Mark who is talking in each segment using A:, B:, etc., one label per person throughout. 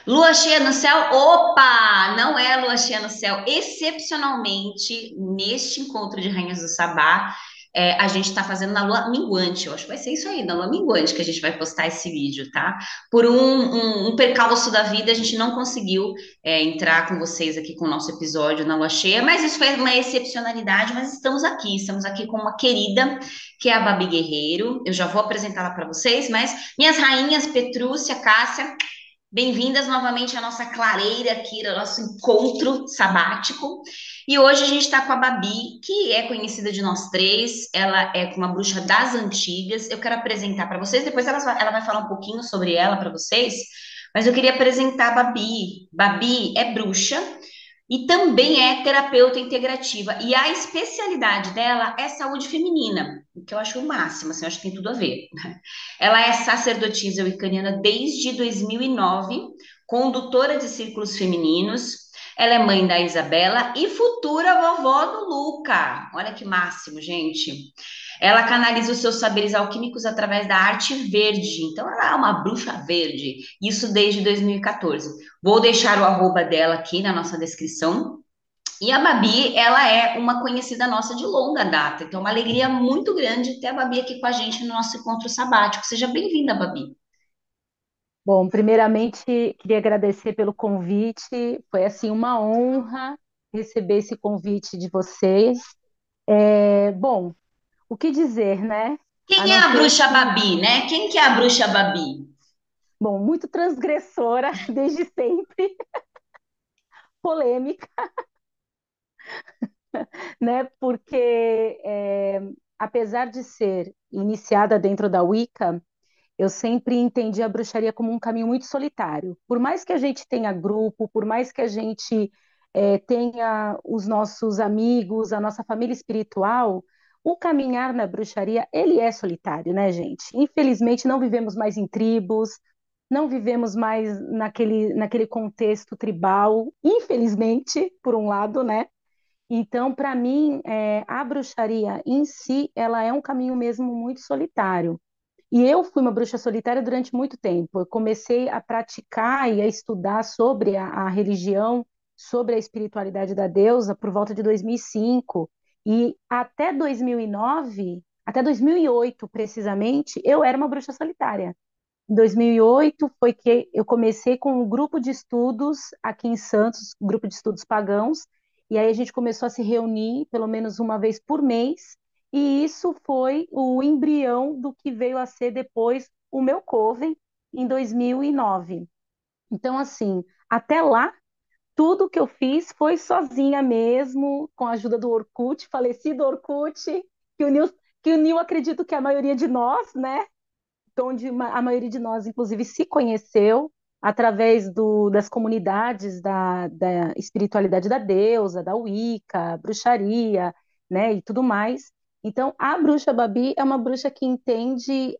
A: Lua cheia no céu? Opa! Não é lua cheia no céu. Excepcionalmente, neste encontro de Rainhas do Sabá, a gente está fazendo na lua minguante. Eu acho que vai ser isso aí, na lua minguante, que a gente vai postar esse vídeo, tá? Por um percalço da vida, a gente não conseguiu entrar com vocês aqui com o nosso episódio na lua cheia, mas isso foi uma excepcionalidade. Mas estamos aqui com uma querida, que é a Babi Guerreiro. Eu já vou apresentá-la para vocês, mas minhas rainhas Petrúcia, Cássia. Bem-vindas novamente à nossa clareira aqui, ao nosso encontro sabático. E hoje a gente está com a Babi, que é conhecida de nós três. Ela é uma bruxa das antigas. Eu quero apresentar para vocês, depois ela vai falar um pouquinho sobre ela para vocês. Mas eu queria apresentar a Babi. Babi é bruxa e também é terapeuta integrativa. E a especialidade dela é saúde feminina, o que eu acho o máximo, assim, eu acho que tem tudo a ver. Ela é sacerdotisa wicaniana desde 2009, condutora de círculos femininos. Ela é mãe da Isabela e futura vovó do Luca. Olha que máximo, gente. Ela canaliza os seus saberes alquímicos através da arte verde. Então, ela é uma bruxa verde. Isso desde 2014. Vou deixar o arroba dela aqui na nossa descrição. E a Babi, ela é uma conhecida nossa de longa data. Então, é uma alegria muito grande ter a Babi aqui com a gente no nosso encontro sabático. Seja bem-vinda, Babi.
B: Bom, primeiramente, queria agradecer pelo convite. Foi assim uma honra receber esse convite de vocês. Bom, o que dizer, né? A
A: Quem é
B: não
A: a
B: ser
A: bruxa
B: que,
A: Babi, né? Quem que é a bruxa Babi?
B: bom, muito transgressora desde sempre, polêmica, né? Porque apesar de ser iniciada dentro da Wicca, eu sempre entendi a bruxaria como um caminho muito solitário. Por mais que a gente tenha grupo, por mais que a gente tenha os nossos amigos, a nossa família espiritual, o caminhar na bruxaria, ele é solitário, né, gente? Infelizmente, não vivemos mais em tribos, não vivemos mais naquele contexto tribal, infelizmente, por um lado, né? Então, para mim, a bruxaria em si, ela é um caminho mesmo muito solitário. E eu fui uma bruxa solitária durante muito tempo. Eu comecei a praticar e a estudar sobre a religião, sobre a espiritualidade da deusa por volta de 2005. E até 2009, até 2008 precisamente, eu era uma bruxa solitária. Em 2008 foi que eu comecei com um grupo de estudos aqui em Santos, um grupo de estudos pagãos, e aí a gente começou a se reunir pelo menos uma vez por mês, e isso foi o embrião do que veio a ser depois o meu coven em 2009. Então, assim, até lá, tudo que eu fiz foi sozinha mesmo, com a ajuda do Orkut, falecido Orkut, que uniu, que uniu, acredito que a maioria de nós, né? Onde a maioria de nós, inclusive, se conheceu através das comunidades da espiritualidade da deusa, da Wicca, bruxaria, né, e tudo mais. Então, a bruxa Babi é uma bruxa que entende,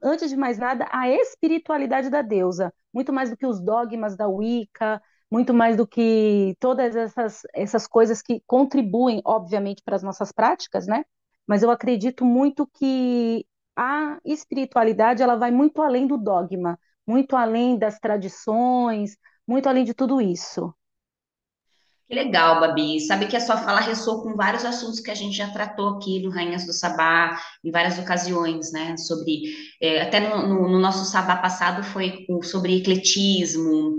B: antes de mais nada, a espiritualidade da deusa, muito mais do que os dogmas da Wicca, muito mais do que todas essas coisas que contribuem, obviamente, para as nossas práticas, né? Mas eu acredito muito que a espiritualidade ela vai muito além do dogma, muito além das tradições, muito além de tudo isso.
A: Que legal, Babi. Sabe que a sua fala ressoa com vários assuntos que a gente já tratou aqui no Rainhas do Sabá, em várias ocasiões, né? Sobre, até no nosso Sabá passado foi sobre ecletismo.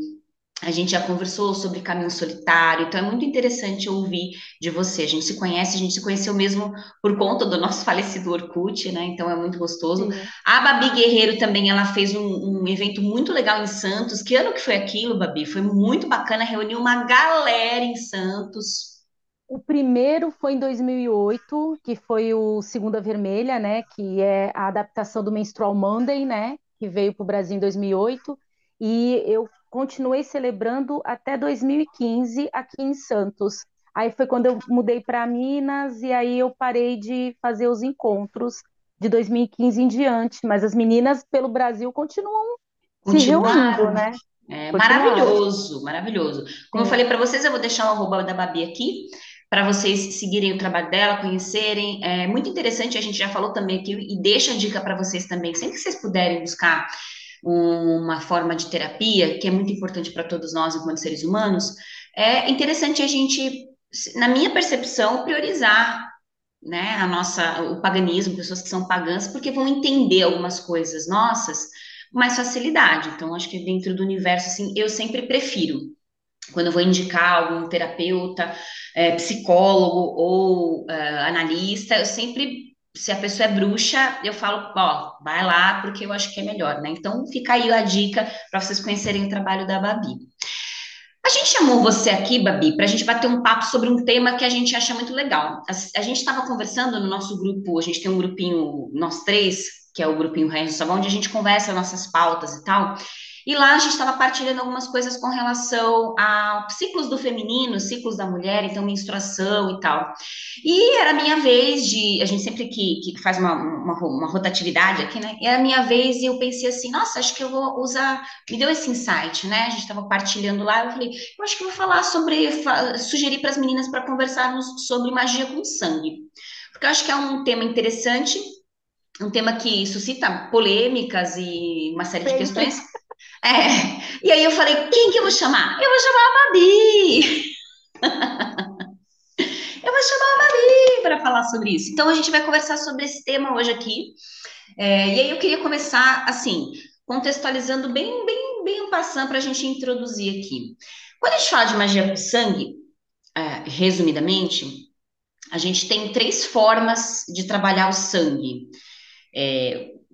A: A gente já conversou sobre caminho solitário, então é muito interessante ouvir de você. A gente se conhece, a gente se conheceu mesmo por conta do nosso falecido Orkut, né? Então é muito gostoso.
B: Sim.
A: A Babi Guerreiro também, ela fez um evento muito legal em Santos. Que ano que foi aquilo, Babi? Foi muito bacana, reuniu uma galera em Santos.
B: O primeiro foi em 2008, que foi o Segunda Vermelha, né, que é a adaptação do Menstrual Monday, né, que veio para o Brasil em 2008, e eu continuei celebrando até 2015 aqui em Santos. Aí foi quando eu mudei para Minas e aí eu parei de fazer os encontros de 2015 em diante, mas as meninas pelo Brasil continuam se reunindo,
A: Continuaram.
B: né?
A: É
B: Continuaram.
A: maravilhoso, maravilhoso. Como eu falei
B: Sim.
A: para vocês, eu vou deixar o arroba da Babi aqui para vocês seguirem o trabalho dela, conhecerem. É muito interessante, a gente já falou também aqui e deixa a dica para vocês também, sempre que vocês puderem buscar. uma forma de terapia que é muito importante para todos nós enquanto seres humanos, é interessante a gente, na minha percepção, priorizar, né, o paganismo, pessoas que são pagãs, porque vão entender algumas coisas nossas com mais facilidade. Então, acho que dentro do universo, assim, eu sempre prefiro, quando eu vou indicar algum terapeuta, psicólogo ou analista, eu sempre, se a pessoa é bruxa, eu falo, ó, vai lá, porque eu acho que é melhor, né? Então, fica aí a dica para vocês conhecerem o trabalho da Babi. A gente chamou você aqui, Babi, para a gente bater um papo sobre um tema que a gente acha muito legal. A gente estava conversando no nosso grupo, a gente tem um grupinho, nós três, que é o grupinho Rainha do Sabão, onde a gente conversa nossas pautas e tal. E lá a gente estava partilhando algumas coisas com relação a ciclos do feminino, ciclos da mulher, então menstruação e tal. E era a minha vez de. A gente sempre que faz uma rotatividade aqui, né? Era a minha vez e eu pensei assim: nossa, acho que eu vou usar. Me deu esse insight, né? A gente estava partilhando lá. Eu falei: eu acho que eu vou falar sobre. Sugerir para as meninas para conversarmos sobre magia com sangue. Porque eu acho que é um tema interessante, um tema que suscita polêmicas e uma série de
B: Sempre.
A: questões. E aí eu falei: quem que eu vou chamar? Eu vou chamar a Babi! Eu vou chamar a Babi para falar sobre isso. Então a gente vai conversar sobre esse tema hoje aqui. E aí eu queria começar assim, contextualizando bem um passando para a gente introduzir aqui. Quando a gente fala de magia com sangue, resumidamente, a gente tem três formas de trabalhar o sangue,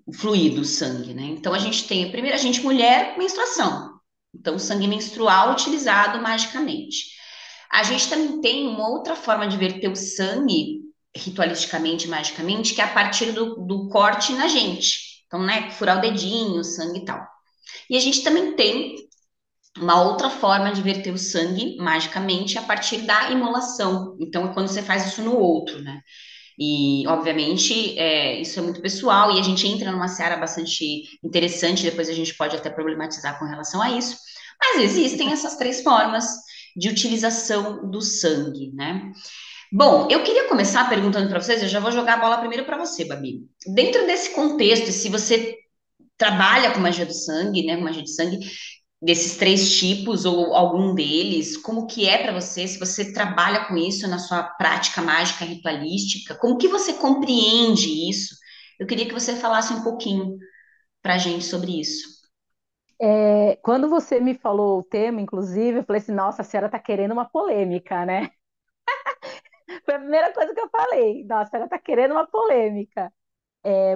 A: o fluido, o sangue, né? Então a gente tem, primeiro, a gente mulher, menstruação. Então, sangue menstrual utilizado magicamente. A gente também tem uma outra forma de verter o sangue, ritualisticamente, magicamente, que é a partir do corte na gente. Então, né, furar o dedinho, sangue e tal. E a gente também tem uma outra forma de verter o sangue, magicamente, a partir da imolação. Então, é quando você faz isso no outro, né? E, obviamente, isso é muito pessoal e a gente entra numa seara bastante interessante, depois a gente pode até problematizar com relação a isso. Mas existem essas três formas de utilização do sangue, né? Bom, eu queria começar perguntando para vocês, eu já vou jogar a bola primeiro para você, Babi. Dentro desse contexto, se você trabalha com magia do sangue, né, com magia de sangue, desses três tipos ou algum deles, como que é para você, se você trabalha com isso na sua prática mágica ritualística, como que você compreende isso? Eu queria que você falasse um pouquinho para a gente sobre isso.
B: Quando você me falou o tema, inclusive, eu falei assim, nossa, a senhora está querendo uma polêmica, né? Foi a primeira coisa que eu falei. Nossa, a senhora está querendo uma polêmica.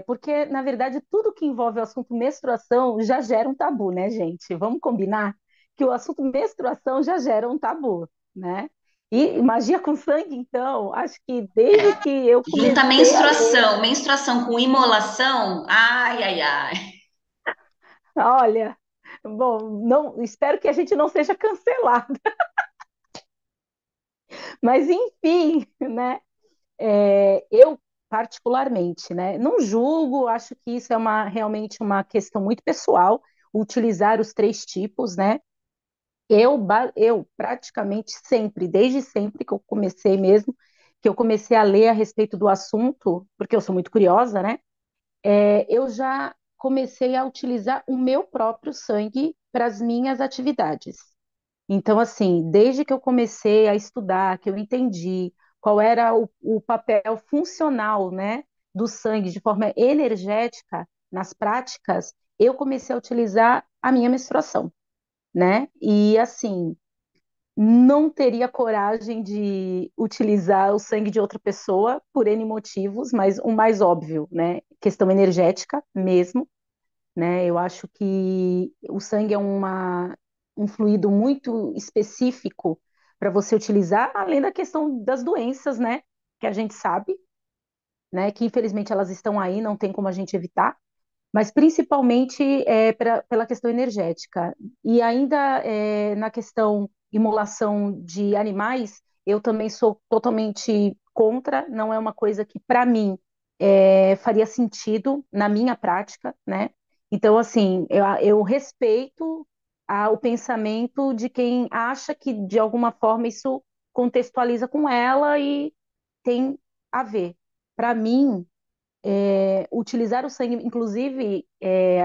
B: Porque, na verdade, tudo que envolve o assunto menstruação já gera um tabu, né, gente? Vamos combinar que o assunto menstruação já gera um tabu, né? E magia com sangue, então, acho que desde que eu
A: Junta
B: comecei a ler,
A: menstruação com imolação, ai, ai, ai.
B: olha, bom, não, espero que a gente não seja cancelado, mas enfim, né? Eu particularmente, né, não julgo, acho que isso é realmente uma questão muito pessoal, utilizar os três tipos, né? Eu praticamente sempre, desde sempre que eu comecei mesmo, que eu comecei a ler a respeito do assunto, porque eu sou muito curiosa, né? Eu já comecei a utilizar o meu próprio sangue para as minhas atividades. Então, assim, desde que eu comecei a estudar, que eu entendi qual era o papel funcional, né, do sangue de forma energética nas práticas, eu comecei a utilizar a minha menstruação, né? E assim, não teria coragem de utilizar o sangue de outra pessoa por N motivos, mas o mais óbvio, né? Questão energética mesmo, né? Eu acho que o sangue é um fluido muito específico para você utilizar, além da questão das doenças, né? Que a gente sabe, né? Que infelizmente elas estão aí, não tem como a gente evitar, mas principalmente pela questão energética. E ainda na questão imolação de animais, eu também sou totalmente contra, não é uma coisa que, para mim, faria sentido na minha prática, né? Então, assim, eu respeito o pensamento de quem acha que, de alguma forma, isso contextualiza com ela e tem a ver. Para mim, utilizar o sangue, inclusive,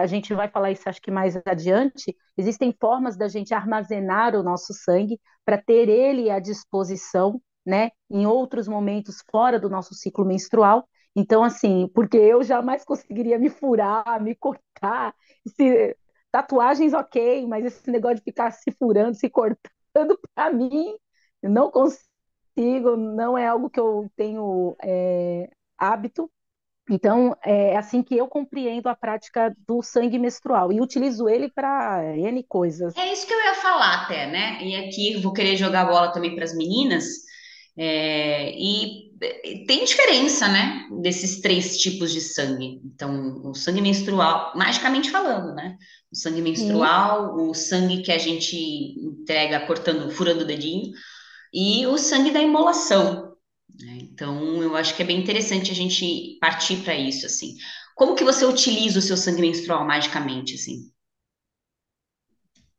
B: a gente vai falar isso acho que mais adiante, existem formas da gente armazenar o nosso sangue para ter ele à disposição, né, em outros momentos fora do nosso ciclo menstrual. Então, assim, porque eu jamais conseguiria me furar, me cortar, se, tatuagens ok, mas esse negócio de ficar se furando, se cortando, para mim, eu não consigo, não é algo que eu tenho hábito. Então, é assim que eu compreendo a prática do sangue menstrual e utilizo ele para N coisas.
A: É isso que eu ia falar até, né? E aqui vou querer jogar a bola também para as meninas. E tem diferença, né? Desses três tipos de sangue. Então, o sangue menstrual, magicamente falando, né? O sangue
B: Sim,
A: menstrual, o sangue que a gente entrega cortando, furando o dedinho, e o sangue da imolação, né? Então, eu acho que é bem interessante a gente partir para isso, assim. Como que você utiliza o seu sangue menstrual magicamente, assim?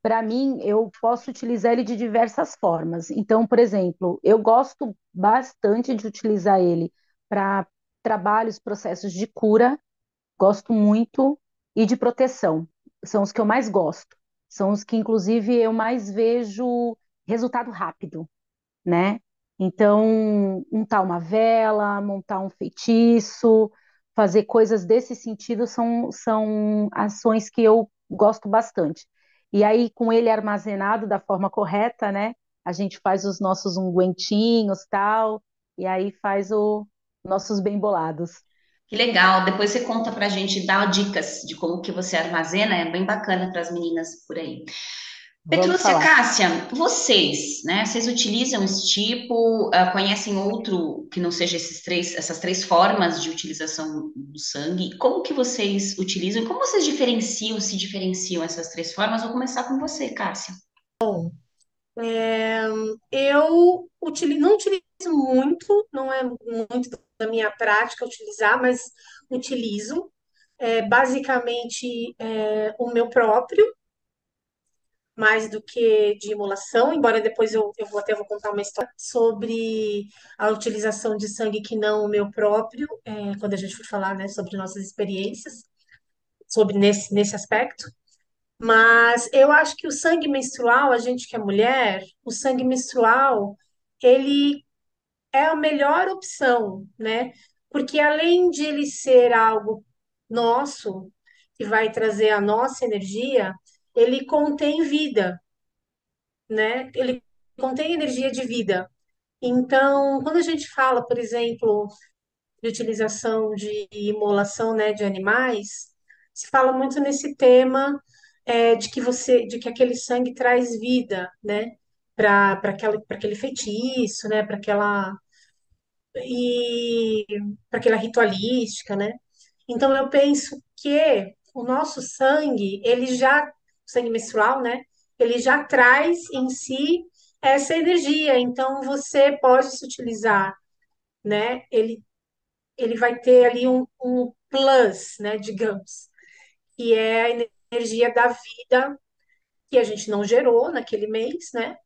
B: para mim, eu posso utilizar ele de diversas formas. Então, por exemplo, eu gosto bastante de utilizar ele para trabalhos, processos de cura, gosto muito, e de proteção. São os que eu mais gosto. São os que, inclusive, eu mais vejo resultado rápido, né? Então, untar uma vela, montar um feitiço, fazer coisas desse sentido são ações que eu gosto bastante. E aí, com ele armazenado da forma correta, né? A gente faz os nossos ungüentinhos, tal, e aí faz os nossos bem bolados.
A: Que legal. Depois você conta pra gente, dá dicas de como que você armazena, é bem bacana para as meninas por aí.
B: Vamos
A: Petrúcia,
B: falar.
A: Cássia, vocês, né? Vocês utilizam esse tipo, conhecem outro que não seja essas três formas de utilização do sangue? Como que vocês utilizam? Como vocês diferenciam, se diferenciam essas três formas? Vou começar com você, Cássia.
C: Não utilizo muito, não é muito da minha prática utilizar, mas utilizo. Basicamente, o meu próprio, mais do que de imolação, embora depois eu vou contar uma história sobre a utilização de sangue que não o meu próprio, quando a gente for falar, né, sobre nossas experiências, sobre nesse aspecto. Mas eu acho que o sangue menstrual, a gente que é mulher, o sangue menstrual, ele é a melhor opção, né? Porque além de ele ser algo nosso, que vai trazer a nossa energia, ele contém vida, né? Ele contém energia de vida. Então, quando a gente fala, por exemplo, de utilização de imolação, né, de animais, se fala muito nesse tema de que aquele sangue traz vida, né, para aquele feitiço, né, e para aquela ritualística, né? Então eu penso que o nosso sangue, o sangue menstrual, né, ele já traz em si essa energia. Então você pode se utilizar, né? Ele vai ter ali um plus, né, digamos, que é a energia da vida que a gente não gerou naquele mês, né?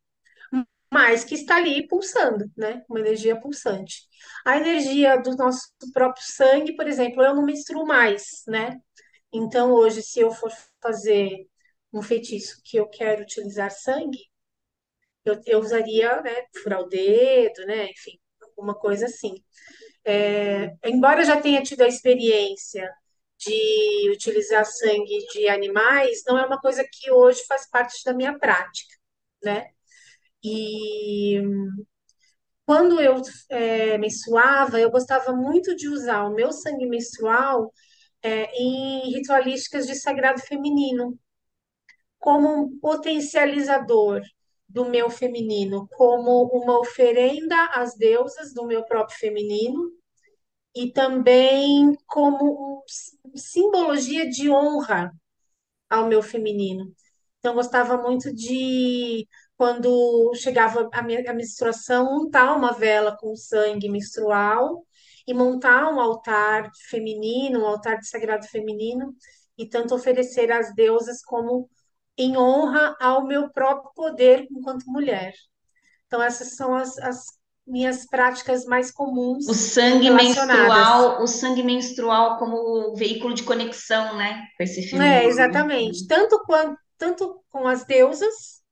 C: Mas que está ali pulsando, né? Uma energia pulsante. A energia do nosso próprio sangue, por exemplo, eu não menstruo mais, né? Então, hoje, se eu for fazer um feitiço que eu quero utilizar sangue, eu usaria, né, furar o dedo, né? Enfim, alguma coisa assim. Embora eu já tenha tido a experiência de utilizar sangue de animais, não é uma coisa que hoje faz parte da minha prática, né? E quando eu menstruava, eu gostava muito de usar o meu sangue menstrual em ritualísticas de sagrado feminino, como um potencializador do meu feminino, como uma oferenda às deusas do meu próprio feminino e também como simbologia de honra ao meu feminino. Então, eu gostava muito de, quando chegava a menstruação, untar uma vela com sangue menstrual e montar um altar feminino, um altar de sagrado feminino, e tanto oferecer às deusas como em honra ao meu próprio poder enquanto mulher. Então, essas são minhas práticas mais
A: O
C: comuns
A: sangue
C: relacionadas.
A: menstrual, o sangue menstrual como veículo de conexão, né? Com esse
C: É,
A: feminino.
C: exatamente. Tanto com as deusas,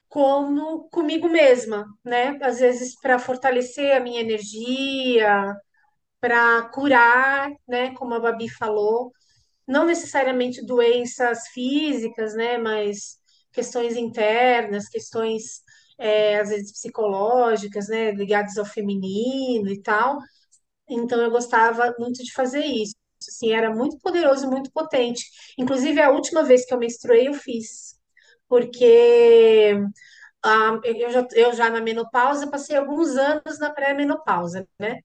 C: como comigo mesma, né? Às vezes para fortalecer a minha energia, para curar, né? Como a Babi falou, não necessariamente doenças físicas, né? Mas questões internas, questões às vezes psicológicas, né? Ligadas ao feminino e tal. Então eu gostava muito de fazer isso. Assim, era muito poderoso, muito potente. Inclusive, a última vez que eu menstruei, eu fiz. Porque eu já na menopausa passei alguns anos na pré-menopausa, né?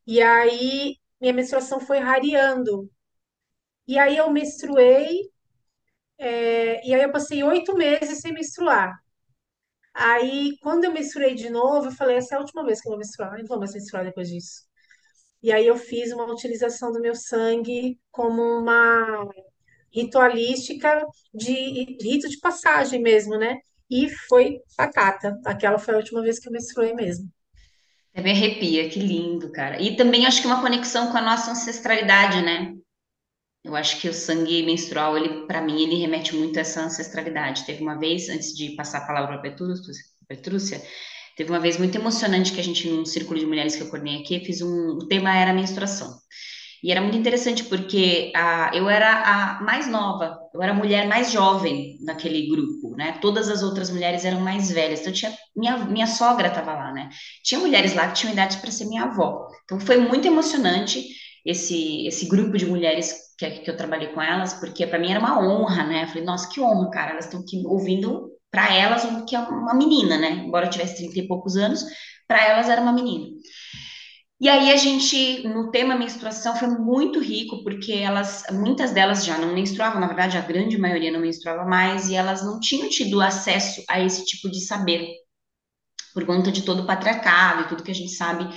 C: E aí minha menstruação foi rareando. E aí eu menstruei, e aí eu passei 8 meses sem menstruar. Aí, quando eu menstruei de novo, eu falei, essa é a última vez que eu vou menstruar, eu não vou mais menstruar depois disso. E aí eu fiz uma utilização do meu sangue como uma ritualística de rito de passagem mesmo, né? E foi batata. Aquela foi a última vez que eu menstruei mesmo.
A: Até me arrepia, que lindo, cara. E também acho que uma conexão com a nossa ancestralidade, né? Eu acho que o sangue menstrual, ele, para mim, ele remete muito a essa ancestralidade. Teve uma vez, antes de passar a palavra para Petrúcia, teve uma vez muito emocionante que a gente, num círculo de mulheres que eu coordenei aqui, o tema era menstruação. E era muito interessante porque eu era a mais nova, eu era a mulher mais jovem naquele grupo, né? Todas as outras mulheres eram mais velhas. Então, minha sogra estava lá, né? Tinha mulheres lá que tinham idade para ser minha avó. Então, foi muito emocionante esse grupo de mulheres que eu trabalhei com elas, porque para mim era uma honra, né? Eu falei, nossa, que honra, cara, elas estão aqui ouvindo para elas o que é uma menina, né? Embora eu tivesse 30 e poucos anos, para elas era uma menina. E aí a gente, no tema menstruação, foi muito rico, porque muitas delas já não menstruavam, na verdade, a grande maioria não menstruava mais, e elas não tinham tido acesso a esse tipo de saber, por conta de todo o patriarcado e tudo que a gente sabe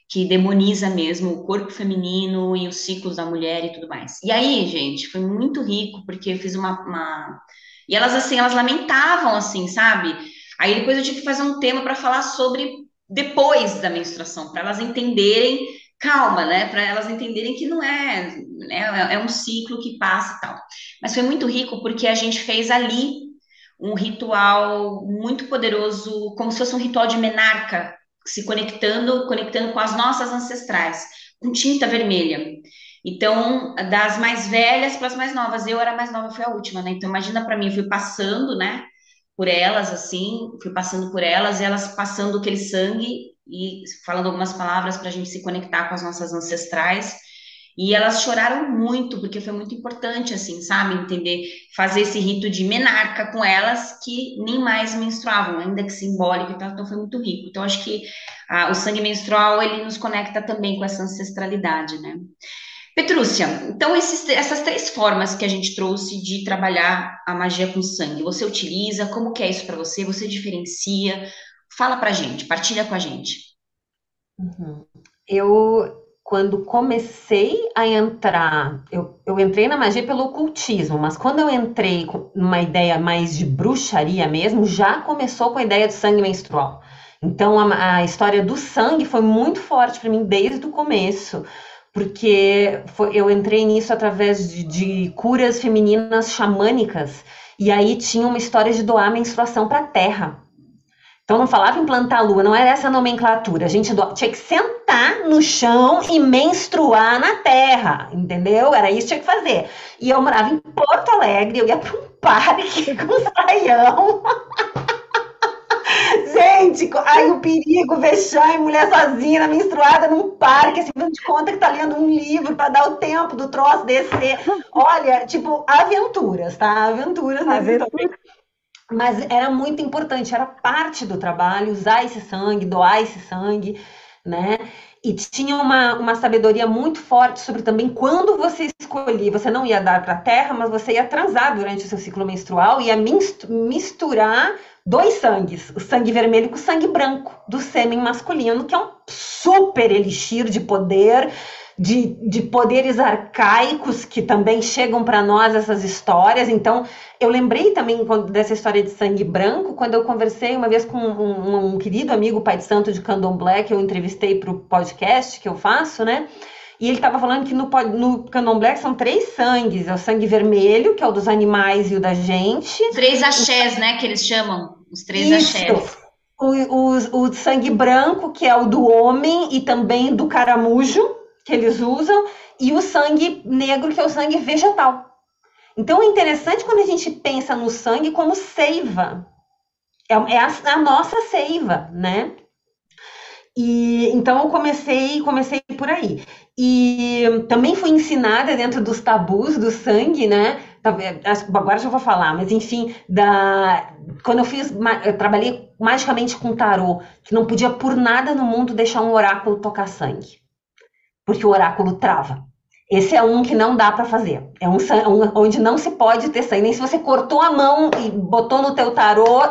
A: que demoniza mesmo o corpo feminino e os ciclos da mulher e tudo mais. E aí, gente, foi muito rico, porque eu fiz E elas, assim, elas lamentavam, assim, sabe? Aí depois eu tive que fazer um tema para falar sobre depois da menstruação, para elas entenderem, calma, né? Para elas entenderem que não né? É um ciclo que passa e tal. Mas foi muito rico porque a gente fez ali um ritual muito poderoso, como se fosse um ritual de menarca, se conectando com as nossas ancestrais, com tinta vermelha. Então, das mais velhas para as mais novas, eu era a mais nova, fui a última, né? Então, imagina para mim, eu fui passando, né, por elas, assim, fui passando por elas, e elas passando aquele sangue e falando algumas palavras para a gente se conectar com as nossas ancestrais. E elas choraram muito, porque foi muito importante, assim, sabe? Entender, fazer esse rito de menarca com elas que nem mais menstruavam, ainda que simbólico e tal, então foi muito rico. Então, acho que o sangue menstrual, ele nos conecta também com essa ancestralidade, né? Petrúcia, então essas três formas que a gente trouxe de trabalhar a magia com sangue, você utiliza? Como que é isso para você? Você diferencia? Fala pra gente, partilha com a gente.
D: Uhum. Eu, quando comecei a entrar, eu entrei na magia pelo ocultismo, mas quando eu entrei com uma ideia mais de bruxaria mesmo, já começou com a ideia do sangue menstrual. Então a história do sangue foi muito forte para mim desde o começo, porque eu entrei nisso através de curas femininas xamânicas, e aí tinha uma história de doar menstruação para a terra. Então não falava em plantar a lua, não era essa a nomenclatura. A gente tinha que sentar no chão e menstruar na terra, entendeu? Era isso que tinha que fazer. E eu morava em Porto Alegre, eu ia para um parque com um saião. Gente, aí o perigo, vexame, mulher sozinha, menstruada num parque, assim, dando de conta que tá lendo um livro para dar o tempo do troço descer. Olha, tipo, aventuras, tá? Aventuras nessa história. Mas era muito importante, era parte do trabalho usar esse sangue, doar esse sangue, né? E tinha uma sabedoria muito forte sobre também quando você escolhia, você não ia dar para a terra, mas você ia transar durante o seu ciclo menstrual, ia misturar dois sangues, o sangue vermelho com o sangue branco do sêmen masculino, que é um super elixir de poder, de poderes arcaicos que também chegam para nós essas histórias. Então, eu lembrei também dessa história de sangue branco, quando eu conversei uma vez com um querido amigo, pai de santo de candomblé, que eu entrevistei para o podcast que eu faço, né? E ele estava falando que no candomblé são 3 sangues. É o sangue vermelho, que é o dos animais e o da gente.
A: 3 axés, né, que eles chamam. Os 3
D: Isso.
A: axés.
D: O sangue branco, que é o do homem e também do caramujo, que eles usam. E o sangue negro, que é o sangue vegetal. Então, é interessante quando a gente pensa no sangue como seiva. É a nossa seiva, né? E então eu comecei por aí. E também fui ensinada dentro dos tabus do sangue, né? Agora já vou falar, mas enfim, quando eu trabalhei magicamente com tarô, que não podia por nada no mundo deixar um oráculo tocar sangue, porque o oráculo trava. Esse é um que não dá para fazer. É um onde não se pode ter sangue. Nem se você cortou a mão e botou no teu tarô,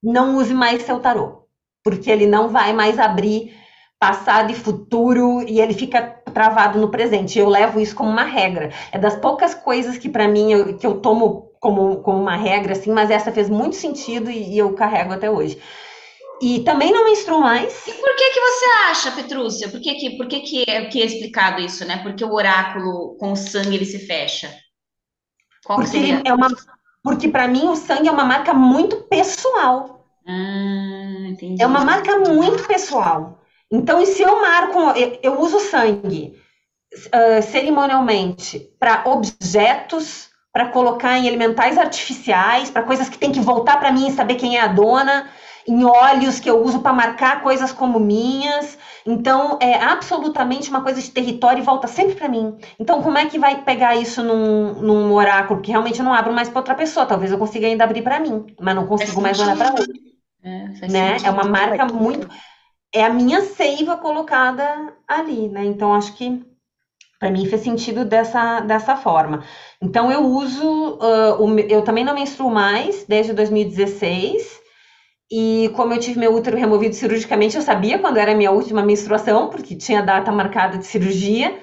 D: não use mais seu tarô, porque ele não vai mais abrir passado e futuro e ele fica travado no presente. Eu levo isso como uma regra. É das poucas coisas que para mim que eu tomo como uma regra, assim, mas essa fez muito sentido e eu carrego até hoje. E também não menstruo mais.
A: E por que você acha, Petrúcia? Por que é explicado isso, né? Porque o oráculo com o sangue ele se fecha? Qual que seria?
D: Porque para mim o sangue é uma marca muito pessoal.
A: Entendi.
D: É uma marca muito pessoal. Então, se eu marco, eu uso sangue cerimonialmente para objetos, para colocar em elementais artificiais, para coisas que tem que voltar para mim e saber quem é a dona, em óleos que eu uso para marcar coisas como minhas. Então, é absolutamente uma coisa de território e volta sempre para mim. Então, como é que vai pegar isso num oráculo que realmente eu não abro mais para outra pessoa? Talvez eu consiga ainda abrir para mim, mas não consigo mais olhar para outra. Né? É uma marca muito... É a minha seiva colocada ali, né? Então, acho que para mim fez sentido dessa forma. Então, eu uso... eu também não menstruo mais, desde 2016. E como eu tive meu útero removido cirurgicamente, eu sabia quando era a minha última menstruação, porque tinha data marcada de cirurgia.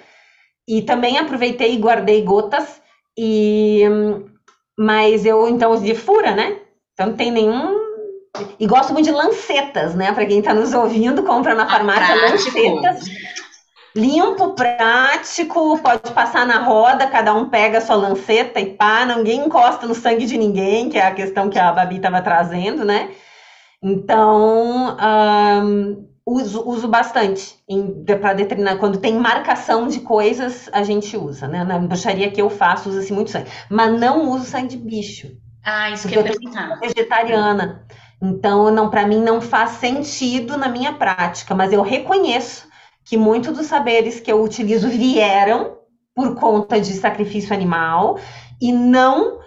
D: E também aproveitei e guardei gotas. Mas eu, então, de fura, né? Então, não tem nenhum... E gosto muito de lancetas, né? Para quem está nos ouvindo, compra na farmácia lancetas. Limpo, prático, pode passar na roda, cada um pega a sua lanceta e pá, ninguém encosta no sangue de ninguém, que é a questão que a Babi estava trazendo, né? Então, uso bastante para determinar. Quando tem marcação de coisas, a gente usa, né? Na bruxaria que eu faço, usa-se muito sangue. Mas não uso sangue de bicho.
A: Isso que eu ia perguntar.
D: Eu sou vegetariana. Então, para mim, não faz sentido na minha prática, mas eu reconheço que muitos dos saberes que eu utilizo vieram por conta de sacrifício animal e não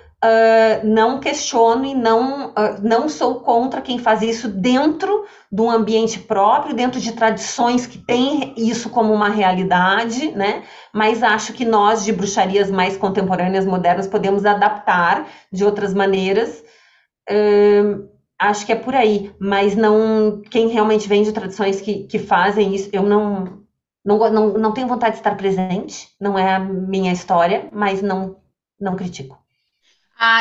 D: questiono e não sou contra quem faz isso dentro de um ambiente próprio, dentro de tradições que têm isso como uma realidade, né? Mas acho que nós, de bruxarias mais contemporâneas, modernas, podemos adaptar de outras maneiras. Acho que é por aí, mas não quem realmente vem de tradições que fazem isso, eu não tenho vontade de estar presente, não é a minha história, mas não critico.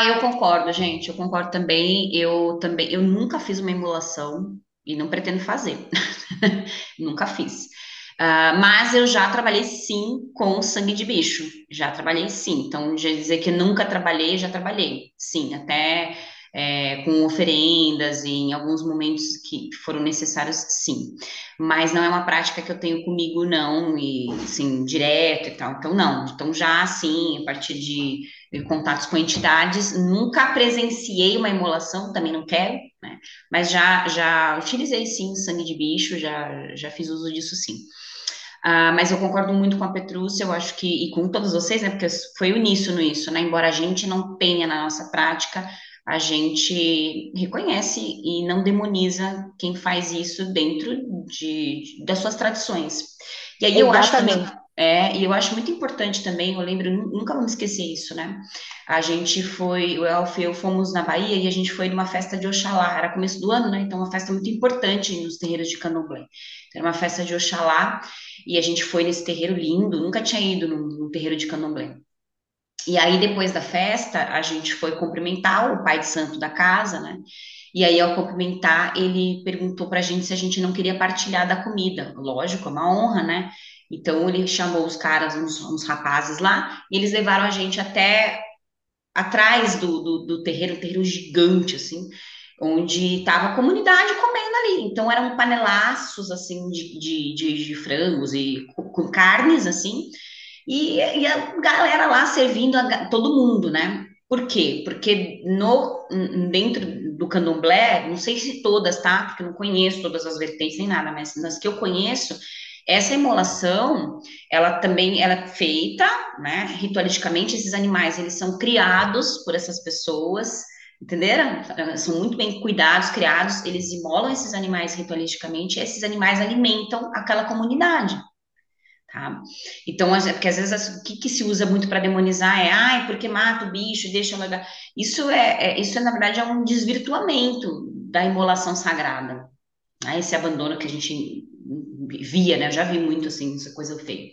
A: Eu concordo, gente, eu concordo também. Eu nunca fiz uma emulação e não pretendo fazer. Nunca fiz. Mas eu já trabalhei sim com sangue de bicho. Já trabalhei sim. Então, já dizer que nunca trabalhei, já trabalhei. Sim, até com oferendas e em alguns momentos que foram necessários, sim. Mas não é uma prática que eu tenho comigo, não, e assim, direto e tal. Então, não. Então, já sim, a partir de contatos com entidades, nunca presenciei uma imolação, também não quero, né? Mas já utilizei sim sangue de bicho, já fiz uso disso sim. Mas eu concordo muito com a Petrúcia, eu acho que, e com todos vocês, né? Porque foi uníssono isso, né? Embora a gente não tenha na nossa prática, a gente reconhece e não demoniza quem faz isso dentro das suas tradições. E aí eu acho também, E eu acho muito importante também, eu lembro, nunca vou me esquecer isso, né? A gente foi, o Elf e eu fomos na Bahia e a gente foi numa festa de Oxalá, era começo do ano, né? Então, uma festa muito importante nos terreiros de Candomblé. Era uma festa de Oxalá e a gente foi nesse terreiro lindo, nunca tinha ido num terreiro de Candomblé. E aí, depois da festa, a gente foi cumprimentar o pai de santo da casa, né? E aí, ao cumprimentar, ele perguntou pra gente se a gente não queria partilhar da comida. Lógico, é uma honra, né? Então, ele chamou os caras, uns rapazes lá, e eles levaram a gente até atrás do terreiro, um terreiro gigante, assim, onde estava a comunidade comendo ali. Então, eram panelaços, assim, de frangos e com carnes, assim, e a galera lá servindo todo mundo, né? Por quê? Porque dentro do candomblé, não sei se todas, tá? Porque eu não conheço todas as vertentes nem nada, mas nas que eu conheço, essa imolação, ela é feita, né? Ritualisticamente, esses animais, eles são criados por essas pessoas, entenderam? São muito bem cuidados, criados, eles imolam esses animais ritualisticamente, e esses animais alimentam aquela comunidade. Tá? Então, porque às vezes o que se usa muito para demonizar é, ai, porque mata o bicho, deixa largar. Isso na verdade é um desvirtuamento da imolação sagrada, né? Esse abandono que a gente via, né? Eu já vi muito assim, essa coisa feia.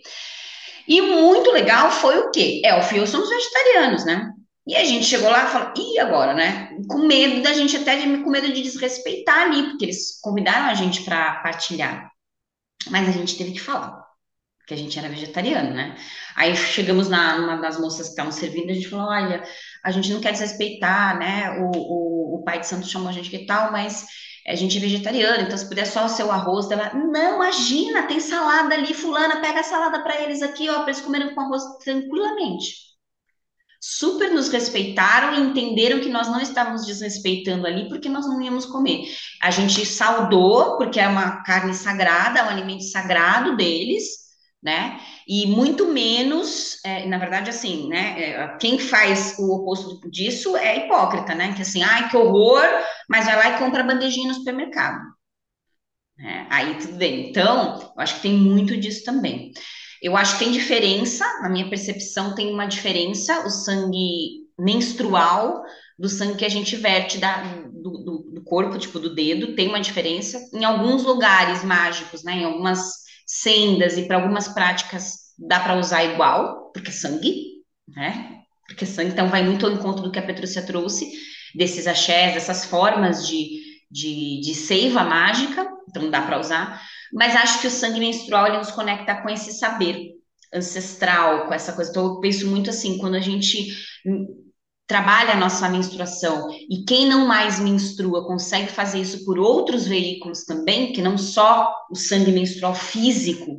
A: E muito legal foi o quê? Elfo e eu somos vegetarianos, né? E a gente chegou lá e falou, e agora, né? Com medo da gente até com medo de desrespeitar ali, porque eles convidaram a gente para partilhar. Mas a gente teve que falar que a gente era vegetariano, né? Aí chegamos numa das moças que estavam servindo, a gente falou, olha, a gente não quer desrespeitar, né? O pai de santo chamou a gente que tal, mas a gente é vegetariano, então se puder só o seu arroz dela. Não, imagina, tem salada ali, fulana, pega a salada para eles aqui, ó, para eles comerem com arroz tranquilamente. Super nos respeitaram e entenderam que nós não estávamos desrespeitando ali porque nós não íamos comer. A gente saudou, porque é uma carne sagrada, é um alimento sagrado deles, né? E muito menos, na verdade, assim, né? Quem faz o oposto disso é hipócrita, né? Que assim, ai, que horror, mas vai lá e compra bandejinha no supermercado. Né? Aí tudo bem. Então, eu acho que tem muito disso também. Eu acho que tem diferença, na minha percepção, tem uma diferença, o sangue menstrual do sangue que a gente verte do corpo, tipo do dedo, tem uma diferença. Em alguns lugares mágicos, né, em algumas sendas e para algumas práticas dá para usar igual, porque é sangue, né? Porque é sangue, então vai muito ao encontro do que a Petrúcia trouxe, desses axés, dessas formas de seiva mágica, então dá para usar. Mas acho que o sangue menstrual ele nos conecta com esse saber ancestral, com essa coisa. Então, eu penso muito assim, quando a gente trabalha a nossa menstruação e quem não mais menstrua consegue fazer isso por outros veículos também, que não só o sangue menstrual físico,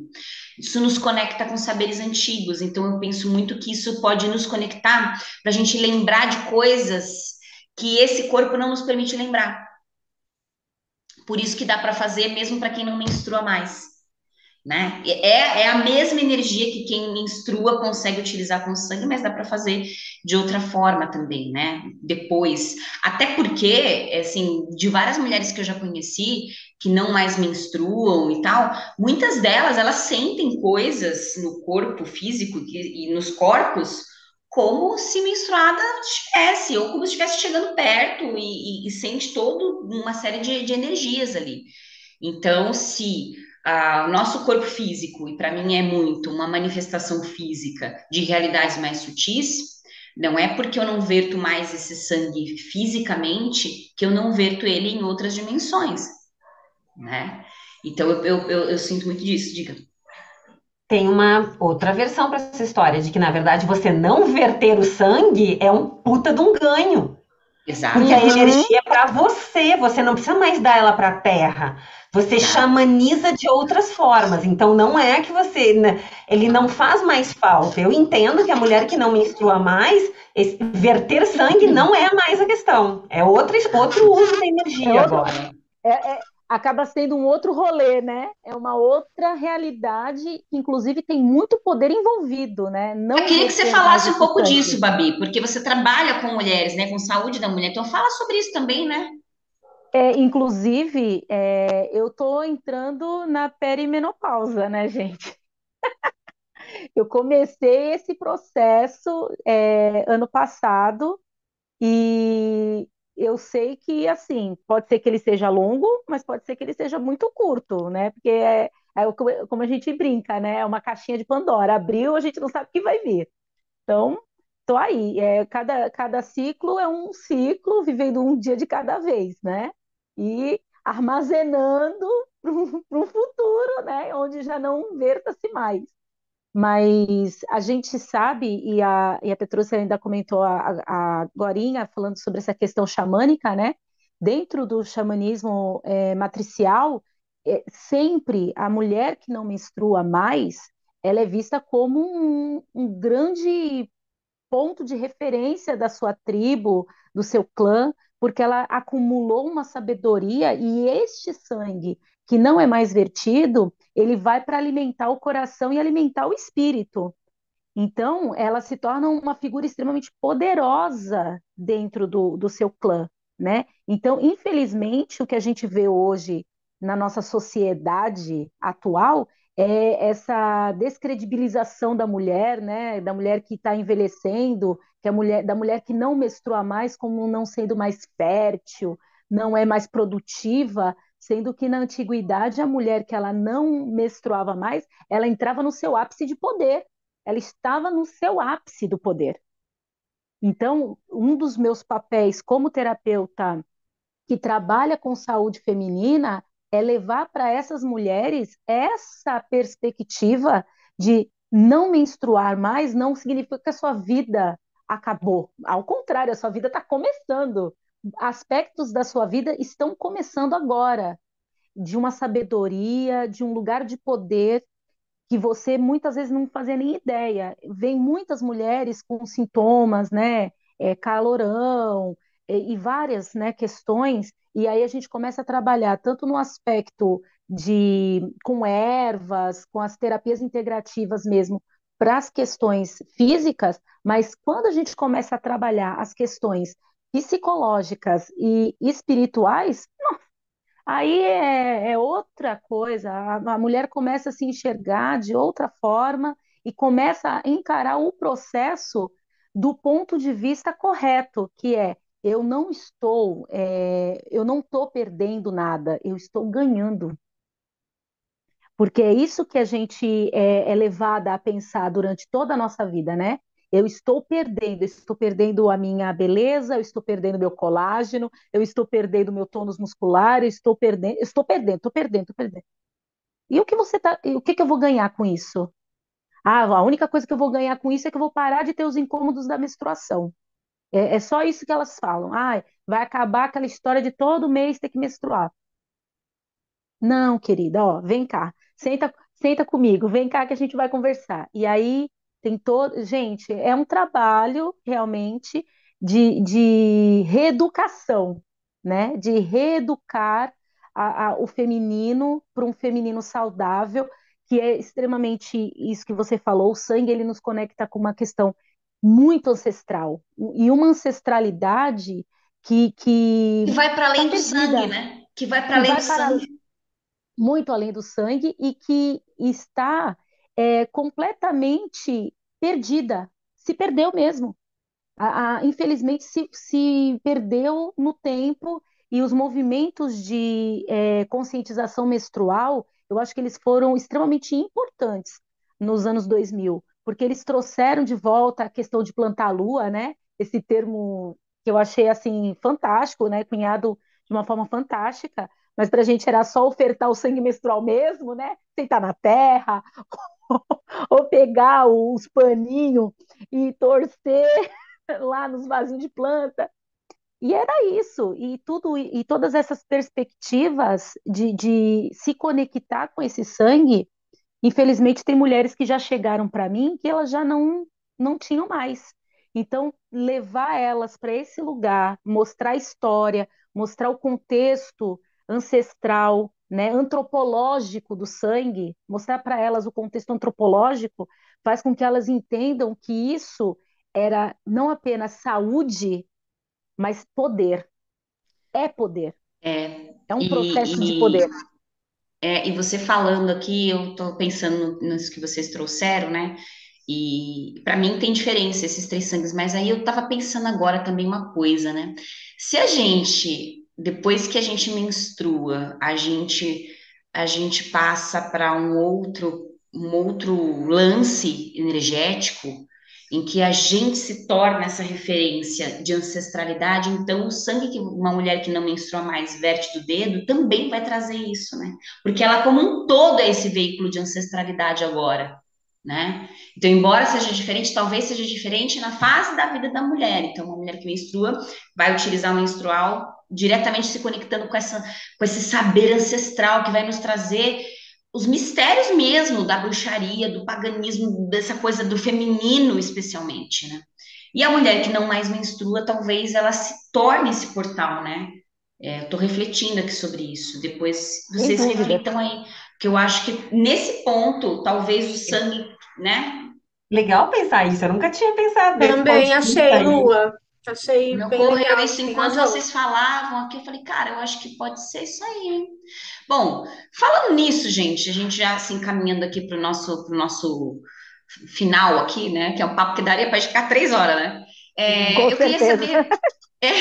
A: isso nos conecta com saberes antigos. Então, eu penso muito que isso pode nos conectar para a gente lembrar de coisas que esse corpo não nos permite lembrar. Por isso que dá para fazer mesmo para quem não menstrua mais, né? É a mesma energia que quem menstrua consegue utilizar com sangue, mas dá para fazer de outra forma também, né? Depois, até porque, assim, de várias mulheres que eu já conheci que não mais menstruam e tal, muitas delas elas sentem coisas no corpo físico e nos corpos como se menstruada estivesse, ou como se estivesse chegando perto e sente toda uma série de energias ali. Então, se o nosso corpo físico, e para mim é muito uma manifestação física de realidades mais sutis, não é porque eu não verto mais esse sangue fisicamente que eu não verto ele em outras dimensões, né? Então eu sinto muito disso, diga.
D: Tem uma outra versão para essa história, de que, na verdade, você não verter o sangue é um puta de um ganho.
A: Exato.
D: Porque a energia é para você não precisa mais dar ela para a terra. Você
A: Exato.
D: xamaniza de outras formas. Então não é que você, né, ele não faz mais falta. Eu entendo que a mulher que não menstrua mais, verter sangue não é mais a questão. É outro uso da energia agora.
B: Acaba sendo um outro rolê, né? É uma outra realidade que, inclusive, tem muito poder envolvido, né? Não
A: Eu queria que você
B: verter
A: falasse
B: mais
A: um pouco
B: esse sangue.
A: disso, Babi, porque você trabalha com mulheres, né, com saúde da mulher, então fala sobre isso também, né?
B: Inclusive, eu tô entrando na perimenopausa, né, gente? Eu comecei esse processo ano passado e eu sei que, assim, pode ser que ele seja longo, mas pode ser que ele seja muito curto, né? Porque como a gente brinca, né? É uma caixinha de Pandora. Abriu, a gente não sabe o que vai vir. Então, tô aí. Cada ciclo é um ciclo, vivendo um dia de cada vez, né? E armazenando para um futuro, né? Onde já não verta-se mais. Mas a gente sabe, e a Petrúcia ainda comentou a agorinha, falando sobre essa questão xamânica, né? Dentro do xamanismo matricial, sempre a mulher que não menstrua mais, ela é vista como um grande ponto de referência da sua tribo, do seu clã, porque ela acumulou uma sabedoria e este sangue que não é mais vertido, ele vai para alimentar o coração e alimentar o espírito. Então, ela se torna uma figura extremamente poderosa dentro do seu clã, né? Então, infelizmente, o que a gente vê hoje na nossa sociedade atual é essa descredibilização da mulher, né? Da mulher que está envelhecendo, da mulher que não menstrua mais como não sendo mais fértil, não é mais produtiva, sendo que na antiguidade a mulher que ela não menstruava mais, ela entrava no seu ápice de poder, ela estava no seu ápice do poder. Então, um dos meus papéis como terapeuta que trabalha com saúde feminina é levar para essas mulheres essa perspectiva de não menstruar mais não significa que a sua vida acabou. Ao contrário, a sua vida está começando. Aspectos da sua vida estão começando agora, de uma sabedoria, de um lugar de poder que você muitas vezes não fazia nem ideia. Vem muitas mulheres com sintomas, né, calorão, e várias, né, questões, e aí a gente começa a trabalhar tanto no aspecto de com ervas, com as terapias integrativas mesmo, para as questões físicas, mas quando a gente começa a trabalhar as questões psicológicas e espirituais, aí é outra coisa. A mulher começa a se enxergar de outra forma e começa a encarar o processo do ponto de vista correto, que é eu não estou perdendo nada, eu estou ganhando. Porque é isso que a gente é levada a pensar durante toda a nossa vida, né? Eu estou perdendo a minha beleza, eu estou perdendo meu colágeno, eu estou perdendo meu tônus muscular, eu estou perdendo, estou perdendo. E o que que eu vou ganhar com isso? Ah, a única coisa que eu vou ganhar com isso é que eu vou parar de ter os incômodos da menstruação. É só isso que elas falam. Ah, vai acabar aquela história de todo mês ter que menstruar. Não, querida, ó, vem cá, senta comigo, vem cá que a gente vai conversar. E aí tem todo. Gente, é um trabalho realmente de reeducação, né? De reeducar o feminino para um feminino saudável, que é extremamente isso que você falou, o sangue ele nos conecta com uma questão muito ancestral, e uma ancestralidade que
A: Que vai para
B: está
A: além do sangue,
B: perdida,
A: né? Que vai para
B: que
A: além do
B: vai para
A: sangue.
B: muito além do sangue e que está completamente perdida, se perdeu mesmo. Infelizmente se perdeu no tempo e os movimentos de conscientização menstrual, eu acho que eles foram extremamente importantes nos anos 2000, porque eles trouxeram de volta a questão de plantar a lua, né? Esse termo que eu achei assim fantástico, né? Cunhado de uma forma fantástica, mas para a gente era só ofertar o sangue menstrual mesmo, né? Sentar na terra, ou pegar os paninhos e torcer lá nos vasinhos de planta. E era isso, e todas essas perspectivas de se conectar com esse sangue, infelizmente tem mulheres que já chegaram para mim que elas já não tinham mais. Então, levar elas para esse lugar, mostrar a história, mostrar o contexto ancestral, né, antropológico do sangue, mostrar para elas o contexto antropológico, faz com que elas entendam que isso era não apenas saúde, mas poder. É poder.
A: É,
B: É um processo de
A: e,
B: poder.
A: e você falando aqui, eu estou pensando nisso que vocês trouxeram, né? E para mim tem diferença esses três sangues, mas aí eu tava pensando agora também uma coisa, né? Se a gente, depois que a gente menstrua, a gente passa para um outro lance energético em que a gente se torna essa referência de ancestralidade, então o sangue que uma mulher que não menstrua mais verte do dedo também vai trazer isso, né? Porque ela como um todo é esse veículo de ancestralidade agora, né? Então, embora seja diferente, talvez seja diferente na fase da vida da mulher. Então, uma mulher que menstrua vai utilizar o menstrual diretamente se conectando com esse saber ancestral que vai nos trazer os mistérios mesmo da bruxaria, do paganismo, dessa coisa do feminino, especialmente, né? E a mulher que não mais menstrua, talvez ela se torne esse portal, né? Eu tô refletindo aqui sobre isso. Depois
B: Sem
A: vocês
B: dúvida.
A: reflitam aí, que eu acho que nesse ponto, talvez o sangue, né?
D: Legal pensar isso, eu nunca tinha pensado desse ponto
C: Também
D: de vista
C: achei,
D: aí.
C: Lua.
A: Me
C: Achei bem
A: ocorreu
C: legal,
A: isso
C: você tem
A: enquanto
C: razão.
A: vocês falavam aqui. Eu falei, cara, eu acho que pode ser isso aí, hein? Bom, falando nisso, gente, a gente já se encaminhando aqui pro nosso final aqui, né? Que é um papo que daria para ficar 3 horas, né?
B: Com
A: Eu queria
B: certeza.
A: saber, é,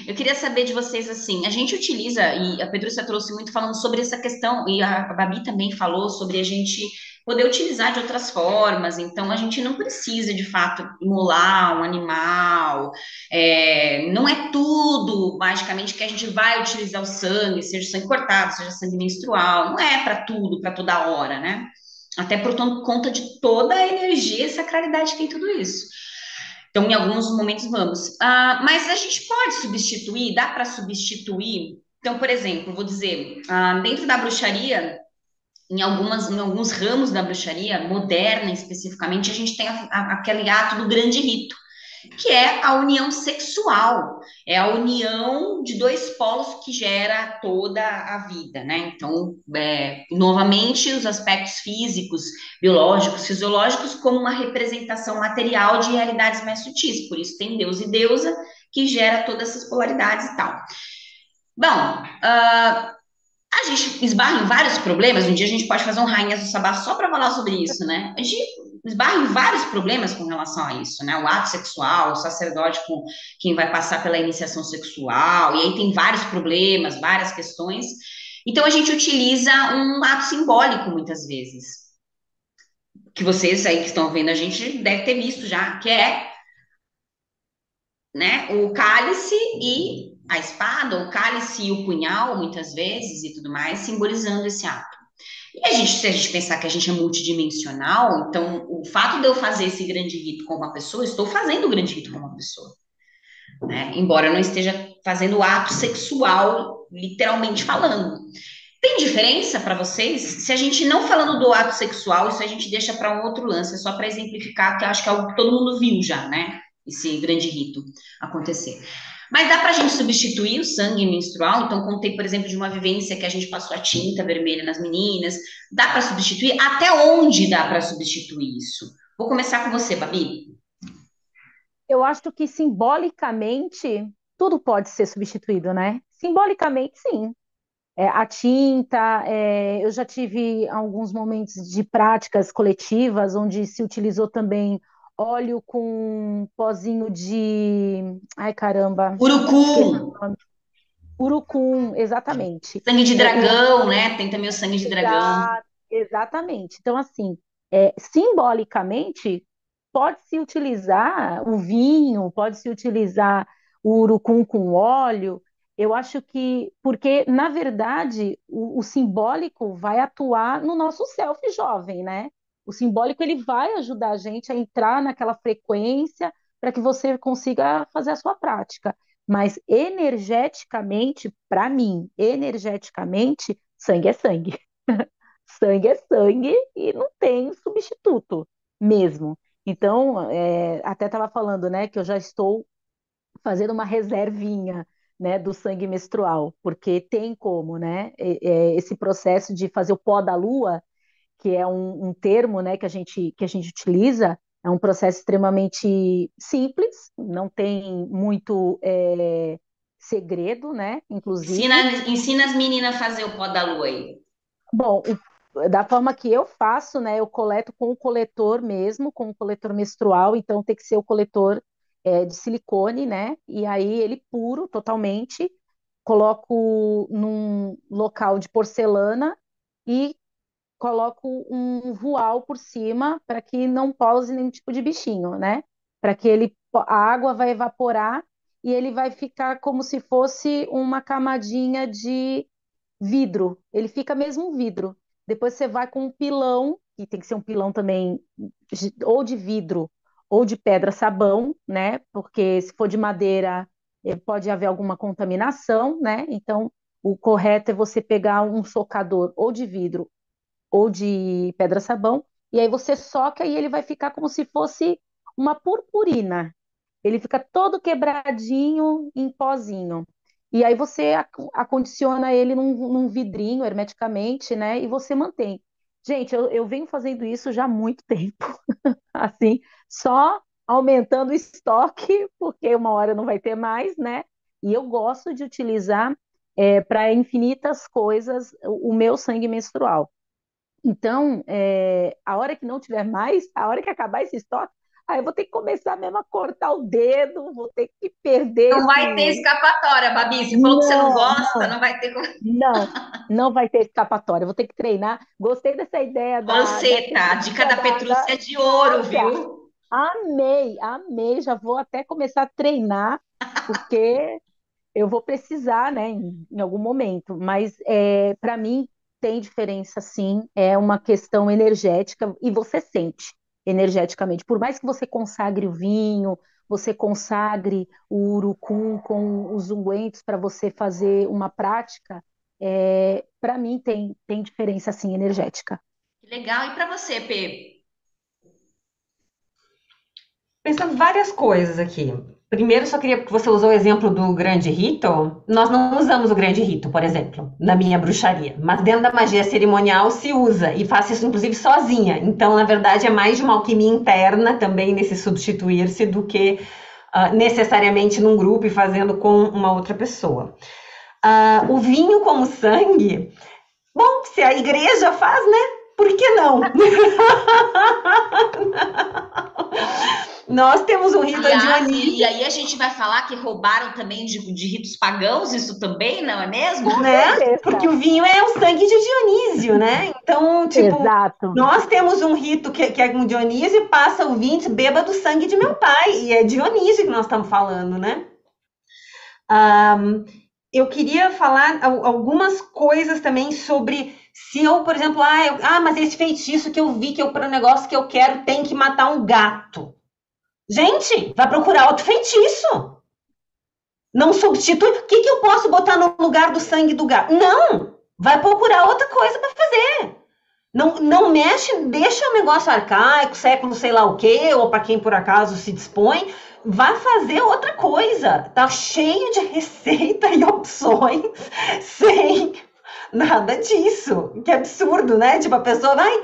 A: eu queria saber de vocês assim. A gente utiliza e a Pedrúcia trouxe muito falando sobre essa questão e a Babi também falou sobre a gente poder utilizar de outras formas. Então, a gente não precisa de fato imolar um animal. Não é tudo magicamente que a gente vai utilizar o sangue, seja sangue cortado, seja sangue menstrual. Não é para tudo, para toda hora, né? Até por conta de toda a energia e sacralidade que tem tudo isso. Então, em alguns momentos vamos. Mas a gente pode substituir, dá para substituir. Então, por exemplo, vou dizer, dentro da bruxaria, em alguns ramos da bruxaria, moderna especificamente, a gente tem aquele ato do grande rito, que é a união sexual, é a união de dois polos que gera toda a vida, né? Então, novamente, os aspectos físicos, biológicos, fisiológicos, como uma representação material de realidades mais sutis, por isso tem Deus e deusa, que gera todas essas polaridades e tal. Bom, a gente esbarra em vários problemas. Um dia a gente pode fazer um Rainhas do Sabá só para falar sobre isso, né? A gente esbarra em vários problemas com relação a isso, né? O ato sexual, o sacerdote com quem vai passar pela iniciação sexual, e aí tem vários problemas, várias questões. Então a gente utiliza um ato simbólico muitas vezes, que vocês aí que estão vendo a gente deve ter visto já, que é, né, o cálice e a espada, o cálice e o punhal, muitas vezes, e tudo mais, simbolizando esse ato. E se a gente pensar que a gente é multidimensional, então o fato de eu fazer esse grande rito com uma pessoa, eu estou fazendo o grande rito com uma pessoa, né? Embora eu não esteja fazendo o ato sexual, literalmente falando. Tem diferença para vocês? Se a gente não falando do ato sexual, isso a gente deixa para um outro lance, é só para exemplificar, que eu acho que é algo que todo mundo viu já, né? Esse grande rito acontecer. Mas dá para a gente substituir o sangue menstrual? Então, contei, por exemplo, de uma vivência que a gente passou a tinta vermelha nas meninas. Dá para substituir? Até onde dá para substituir isso? Vou começar com você, Babi.
B: Eu acho que simbolicamente tudo pode ser substituído, né? Simbolicamente, sim. A tinta, eu já tive alguns momentos de práticas coletivas onde se utilizou também óleo com pozinho de. Ai, caramba,
A: Urucum,
B: esqueci o nome. Urucum, exatamente.
A: sangue de
B: O
A: dragão, né? Tem também o sangue de dragão.
B: Exatamente. Então, assim, simbolicamente, pode-se utilizar o vinho, pode-se utilizar o urucum com óleo. Eu acho que, porque, na verdade, o simbólico vai atuar no nosso self jovem, né? O simbólico ele vai ajudar a gente a entrar naquela frequência para que você consiga fazer a sua prática. Mas energeticamente, para mim, energeticamente, sangue é sangue. Sangue é sangue e não tem substituto mesmo. Então, até estava falando, né, que eu já estou fazendo uma reservinha, né, do sangue menstrual, porque tem como, né, esse processo de fazer o pó da lua, que é um termo, né, que a gente utiliza, é um processo extremamente simples, não tem muito segredo, né,
A: Ensina,
B: inclusive.
A: ensina as meninas a fazer o pó da lua aí.
B: Bom, Da forma que eu faço, né? Eu coleto com o coletor mesmo, com o coletor menstrual, então tem que ser o coletor de silicone, né? E aí ele puro totalmente, coloco num local de porcelana e coloco um voal por cima para que não pouse nenhum tipo de bichinho, né? Para que a água vai evaporar e ele vai ficar como se fosse uma camadinha de vidro. Ele fica mesmo um vidro. Depois você vai com um pilão, que tem que ser um pilão também ou de vidro ou de pedra sabão, né? Porque se for de madeira, pode haver alguma contaminação, né? Então, o correto é você pegar um socador ou de vidro ou de pedra sabão, e aí você soca e ele vai ficar como se fosse uma purpurina. Ele fica todo quebradinho em pozinho. E aí você acondiciona ele num vidrinho hermeticamente, né? E você mantém. Gente, eu venho fazendo isso já há muito tempo, assim, só aumentando o estoque, porque uma hora não vai ter mais, né? E eu gosto de utilizar para infinitas coisas o meu sangue menstrual. Então, a hora que não tiver mais, a hora que acabar esse estoque, aí eu vou ter que começar mesmo a cortar o dedo, vou ter que perder
A: Não vai ter
B: esse.
A: escapatória, Babi. Você falou que você não
B: Não,
A: gosta,
B: não,
A: não vai ter.
B: não, não vai ter escapatória. Eu vou ter que treinar. Gostei dessa ideia da
A: Você, tá? A dica
B: técnica
A: da Petrúcia é de ouro,
B: nossa,
A: viu?
B: amei, amei. Já vou até começar a treinar, porque eu vou precisar, né, em algum momento, mas para mim tem diferença sim, é uma questão energética e você sente energeticamente. Por mais que você consagre o vinho, você consagre o urucum com os ungüentos para você fazer uma prática, para mim tem diferença sim energética.
A: Que legal. E para você, Pê?
D: Pensando várias coisas aqui. Primeiro, só queria que você usou o exemplo do grande rito. Nós não usamos o grande rito, por exemplo, na minha bruxaria. Mas dentro da magia cerimonial se usa. E faço isso, inclusive, sozinha. Então, na verdade, é mais de uma alquimia interna também nesse substituir-se do que necessariamente num grupo e fazendo com uma outra pessoa. O vinho como sangue, bom, se a igreja faz, né? Por que não? Nós temos um rito
A: Aliás,
D: Dionísio,
A: e aí a gente vai falar que roubaram também de ritos pagãos, isso também, não é mesmo?
D: né? Porque
B: Certeza.
D: o vinho é o sangue de Dionísio, né? Então, tipo,
B: Exato.
D: nós temos um rito que é com Dionísio e passa o vinho, beba do sangue de meu pai. E é Dionísio que nós estamos falando, né? Eu queria falar algumas coisas também sobre se eu, por exemplo, mas esse feitiço que eu vi, que é para o negócio que eu quero, tem que matar um gato. Gente, vai procurar outro feitiço. Não substitui. O que eu posso botar no lugar do sangue do gato? Não! Vai procurar outra coisa para fazer. Não mexe, deixa o negócio arcaico, século sei lá o quê, ou para quem por acaso se dispõe, vai fazer outra coisa. Tá cheio de receita e opções sem nada disso. Que absurdo, né? Tipo, a pessoa vai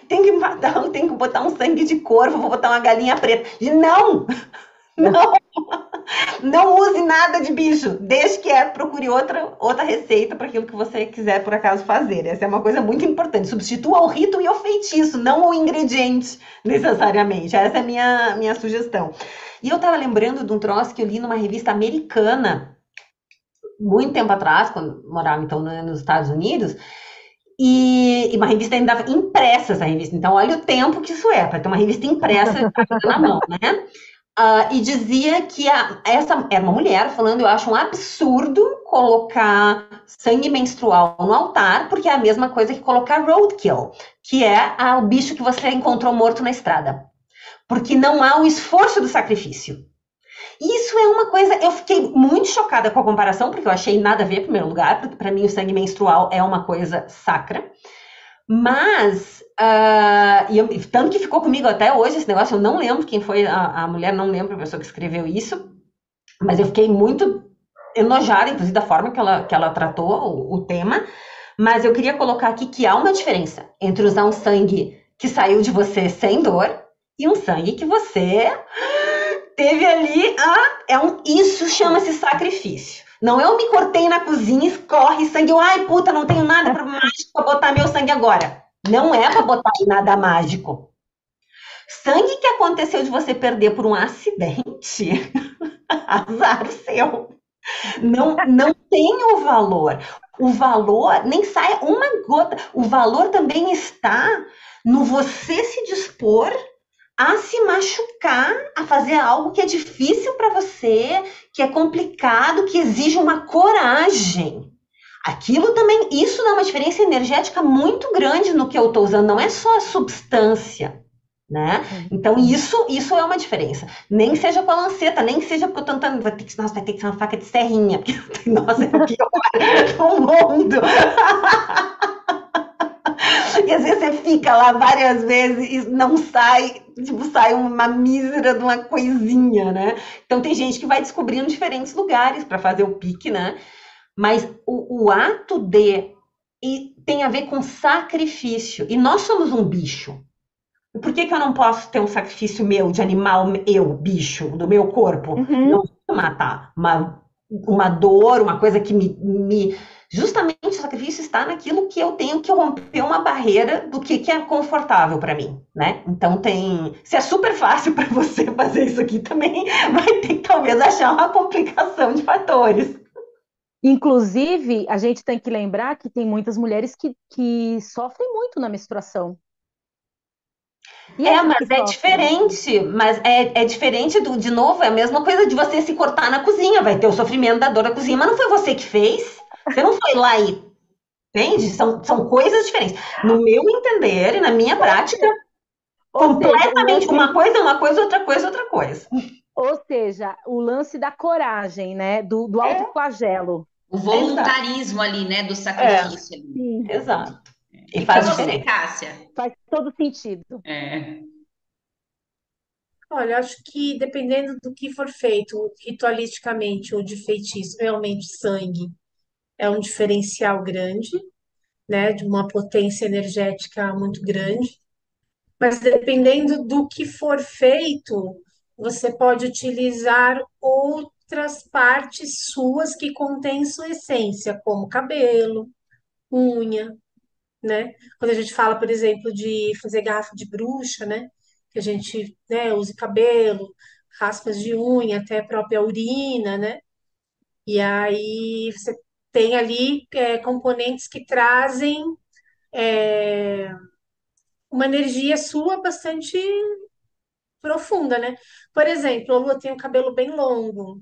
D: tem que matar, tem que botar um sangue de corvo, vou botar uma galinha preta. E não! Não! Não use nada de bicho, desde que procure outra receita para aquilo que você quiser por acaso fazer. Essa é uma coisa muito importante. Substitua o rito e o feitiço, não o ingrediente necessariamente. Essa é a minha sugestão. E eu estava lembrando de um troço que eu li numa revista americana, muito tempo atrás, quando morava então nos Estados Unidos, e uma revista ainda impressa, essa revista. Então, olha o tempo que isso é, para ter uma revista impressa na mão, né? E dizia que essa era uma mulher falando, eu acho um absurdo colocar sangue menstrual no altar, porque é a mesma coisa que colocar roadkill, que é o bicho que você encontrou morto na estrada. Porque não há o esforço do sacrifício. Isso é uma coisa, eu fiquei muito chocada com a comparação, porque eu achei nada a ver, em primeiro lugar, porque para mim o sangue menstrual é uma coisa sacra. Mas, tanto que ficou comigo até hoje esse negócio, eu não lembro quem foi a mulher, não lembro a pessoa que escreveu isso, mas eu fiquei muito enojada, inclusive, da forma que ela tratou o tema, mas eu queria colocar aqui que há uma diferença entre usar um sangue que saiu de você sem dor e um sangue que você teve ali, isso chama-se sacrifício. Não, eu me cortei na cozinha, escorre sangue. Ai, puta, não tenho nada pra botar meu sangue agora. Não é para botar em nada mágico. Sangue que aconteceu de você perder por um acidente, azar seu. Não tem o valor. O valor nem sai uma gota. O valor também está no você se dispor a se machucar, a fazer algo que é difícil para você, que é complicado, que exige uma coragem. Aquilo também, isso dá uma diferença energética muito grande no que eu estou usando, não é só a substância, né? Então isso é uma diferença. Nem que seja com a lanceta, nem que seja porque eu tô tentando, nossa, vai ter que ser uma faca de serrinha, porque, nossa, é o pior do mundo. E às vezes você fica lá várias vezes e não sai, tipo, sai uma mísera de uma coisinha, né? Então tem gente que vai descobrindo diferentes lugares para fazer o pique, né? Mas o ato de e tem a ver com sacrifício. E nós somos um bicho. Por que eu não posso ter um sacrifício meu, de animal, eu, bicho, do meu corpo?
B: Uhum.
D: Não vou matar uma dor, uma coisa que me. Justamente o sacrifício está naquilo que eu tenho que romper uma barreira do que é confortável para mim, né? Então tem. Se é super fácil para você fazer isso aqui também, vai ter que talvez achar uma complicação de fatores.
B: Inclusive, a gente tem que lembrar que tem muitas mulheres que sofrem muito na menstruação. E essas que
D: Mas é
B: sofrem?
D: diferente, mas é diferente de novo, é a mesma coisa de você se cortar na cozinha, vai ter o sofrimento da dor da cozinha, mas não foi você que fez, você não foi lá e, entende? São coisas diferentes. No meu entender e na minha prática,
B: Ou seja, o
D: completamente
B: lance,
D: uma coisa é uma coisa, outra coisa é outra coisa.
B: o lance da coragem, né? Do autoflagelo.
A: O
D: Exato.
A: voluntarismo ali, né, do
D: É,
A: sacrifício ali.
B: Sim,
D: exato. E
A: E para
D: faz
A: você,
D: diferença.
A: Cássia?
B: faz todo sentido.
A: É.
C: Olha, acho que dependendo do que for feito ritualisticamente ou de feitiço, realmente sangue é um diferencial grande, né? De uma potência energética muito grande. Mas dependendo do que for feito, você pode utilizar outras partes suas que contêm sua essência, como cabelo, unha, né? Quando a gente fala, por exemplo, de fazer garrafa de bruxa, né? Que a gente, né, usa cabelo, raspas de unha, até a própria urina, né? E aí você tem ali componentes que trazem uma energia sua bastante profunda, né? Por exemplo, a lua tem o cabelo bem longo.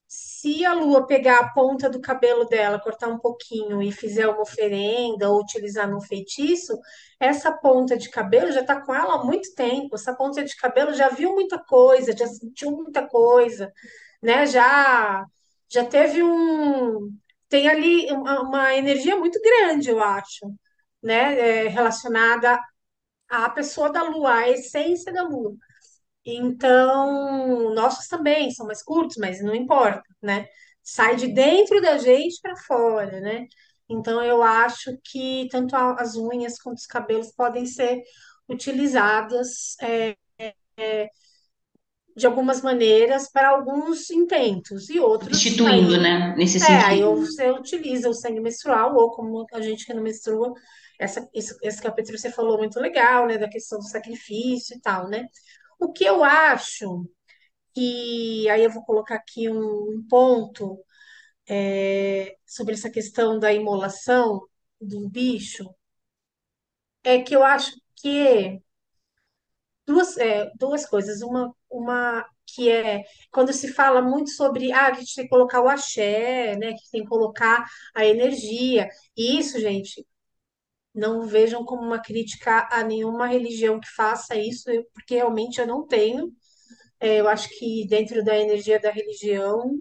C: Se a lua pegar a ponta do cabelo dela, cortar um pouquinho e fizer uma oferenda ou utilizar num feitiço, essa ponta de cabelo já está com ela há muito tempo. Essa ponta de cabelo já viu muita coisa, já sentiu muita coisa, né? Já teve tem ali uma energia muito grande, eu acho, né? Relacionada à pessoa da lua, à essência da lua. Então, nossos também são mais curtos, mas não importa, né? Sai de dentro da gente para fora, né? Então, eu acho que tanto as unhas quanto os cabelos podem ser utilizadas de algumas maneiras para alguns intentos e outros
A: Substituindo,
C: aí
A: né, nesse
C: aí
A: sentido.
C: você utiliza o sangue menstrual ou como a gente que não menstrua, esse que a Petrúcia falou muito legal, né, da questão do sacrifício e tal, né? O que eu acho e aí eu vou colocar aqui um ponto sobre essa questão da imolação do bicho, é que eu acho que duas coisas. Uma que é quando se fala muito sobre a gente tem que colocar o axé, né? Que tem que colocar a energia. E isso, gente, não vejam como uma crítica a nenhuma religião que faça isso, porque realmente eu não tenho. Eu acho que dentro da energia da religião,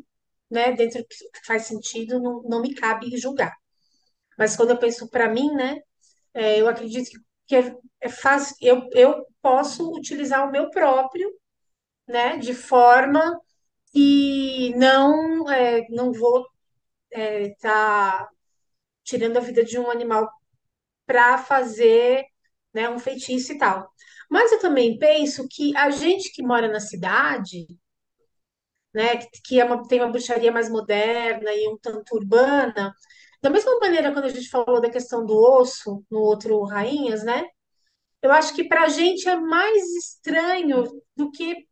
C: né, dentro do que faz sentido, não me cabe julgar. Mas quando eu penso para mim, né, eu acredito que é fácil, eu posso utilizar o meu próprio, né, de forma que não vou estar tirando a vida de um animal para fazer, né, um feitiço e tal. Mas eu também penso que a gente que mora na cidade, né, que tem uma bruxaria mais moderna e um tanto urbana, Da mesma maneira, quando a gente falou da questão do osso, no outro Rainhas, né? Eu acho que para a gente é mais estranho do que,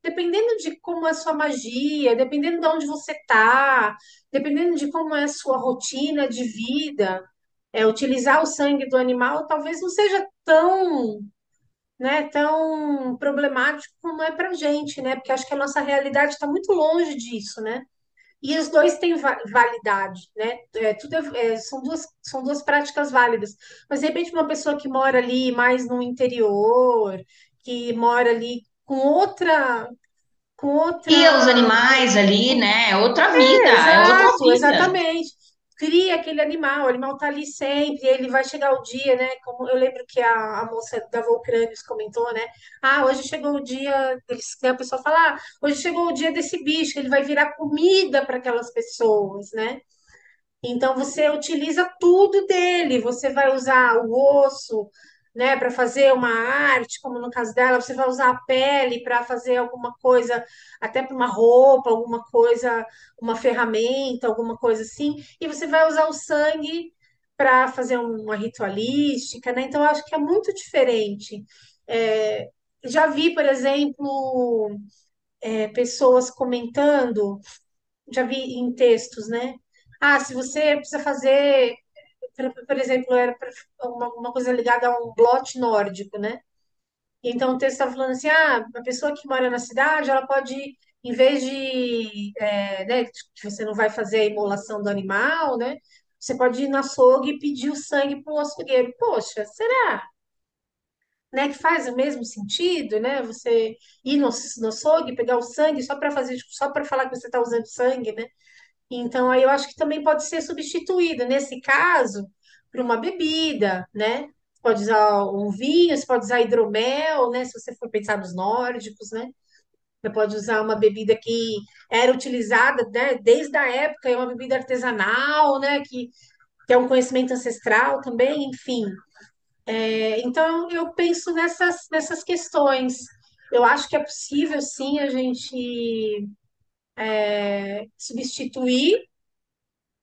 C: dependendo de como é a sua magia, dependendo de onde você está, dependendo de como é a sua rotina de vida, utilizar o sangue do animal talvez não seja tão, né, tão problemático como é para a gente, né? Porque acho que a nossa realidade está muito longe disso, né? E os dois têm validade, né? São duas práticas válidas. Mas, de repente, uma pessoa que mora ali mais no interior, que mora ali com
A: E os
C: outra
A: animais ali, né? É outra vida, é outra
C: exato,
A: vida.
C: exatamente. Cria aquele animal, o animal tá ali sempre, ele vai chegar o dia, né? Como eu lembro que a moça da Volcrânios comentou, né? Ah, hoje chegou o dia, né, a pessoa fala, ah, hoje chegou o dia desse bicho, ele vai virar comida para aquelas pessoas, né? Então você utiliza tudo dele, você vai usar o osso, né, para fazer uma arte, como no caso dela, você vai usar a pele para fazer alguma coisa, até para uma roupa, alguma coisa, uma ferramenta, alguma coisa assim, e você vai usar o sangue para fazer uma ritualística, né? Então eu acho que é muito diferente. É, já vi, por exemplo, pessoas comentando, já vi em textos, né? Ah, se você precisa fazer, por exemplo, era uma coisa ligada a um blote nórdico, né? Então o texto estava falando assim, ah, a pessoa que mora na cidade, ela pode, em vez de, né, que você não vai fazer a imolação do animal, né? Você pode ir no açougue e pedir o sangue para o açougueiro. Poxa, será? Né, que faz o mesmo sentido, né? Você ir no açougue, pegar o sangue só para fazer, tipo, só para falar que você está usando sangue, né? Então, aí eu acho que também pode ser substituído, nesse caso, por uma bebida, né? Você pode usar um vinho, você pode usar hidromel, né? Se você for pensar nos nórdicos, né? Você pode usar uma bebida que era utilizada, né, desde a época, é uma bebida artesanal, né? Que é um conhecimento ancestral também, enfim. Então, eu penso nessas questões. Eu acho que é possível, sim, a gente substituir,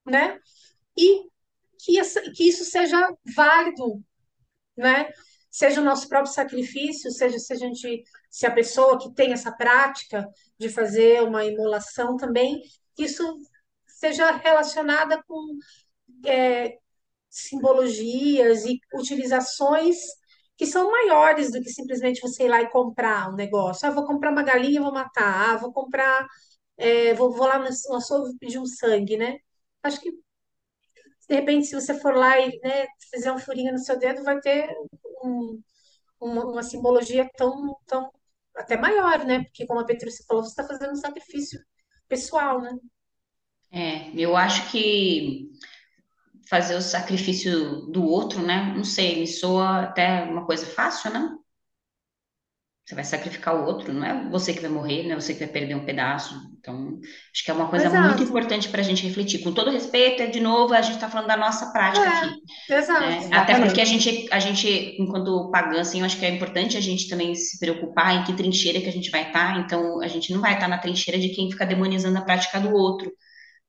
C: né? E que isso seja válido, né? Seja o nosso próprio sacrifício, seja se a gente, se a pessoa que tem essa prática de fazer uma imolação também, que isso seja relacionada com simbologias e utilizações que são maiores do que simplesmente você ir lá e comprar um negócio. Ah, vou comprar uma galinha, vou matar. Ah, vou comprar, vou lá no açougue pedir um sangue, né? Acho que de repente, se você for lá e, né, fizer um furinho no seu dedo, vai ter um- uma simbologia tão até maior, né? Porque, como a Petrúcia falou, você está fazendo um sacrifício pessoal, né?
A: É, eu acho que fazer o sacrifício do outro, né? Não sei, me soa até uma coisa fácil, né? Você vai sacrificar o outro, não é você que vai morrer, não é você que vai perder um pedaço. Então, acho que é uma coisa muito
C: Exato.
A: importante para a gente refletir. Com todo respeito, de novo, a gente está falando da nossa prática aqui,
C: Exato.
A: né? Até porque
B: Exatamente.
A: a gente, enquanto pagã, assim, eu acho que é importante a gente também se preocupar em que trincheira que a gente vai estar. Então, a gente não vai estar na trincheira de quem fica demonizando a prática do outro,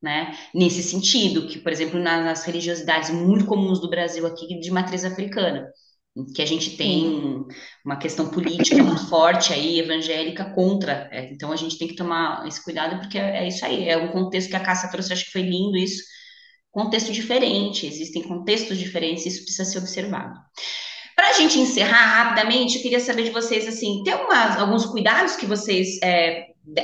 A: né? Nesse sentido, que, por exemplo, nas religiosidades muito comuns do Brasil aqui, de matriz africana, que a gente
B: Sim.
A: tem uma questão política muito forte aí, evangélica, contra. Então, a gente tem que tomar esse cuidado, porque é isso aí, é um contexto que a Cássia trouxe, acho que foi lindo isso, contexto diferente, existem contextos diferentes, isso precisa ser observado. Para a gente encerrar rapidamente, eu queria saber de vocês, assim, tem alguns cuidados que vocês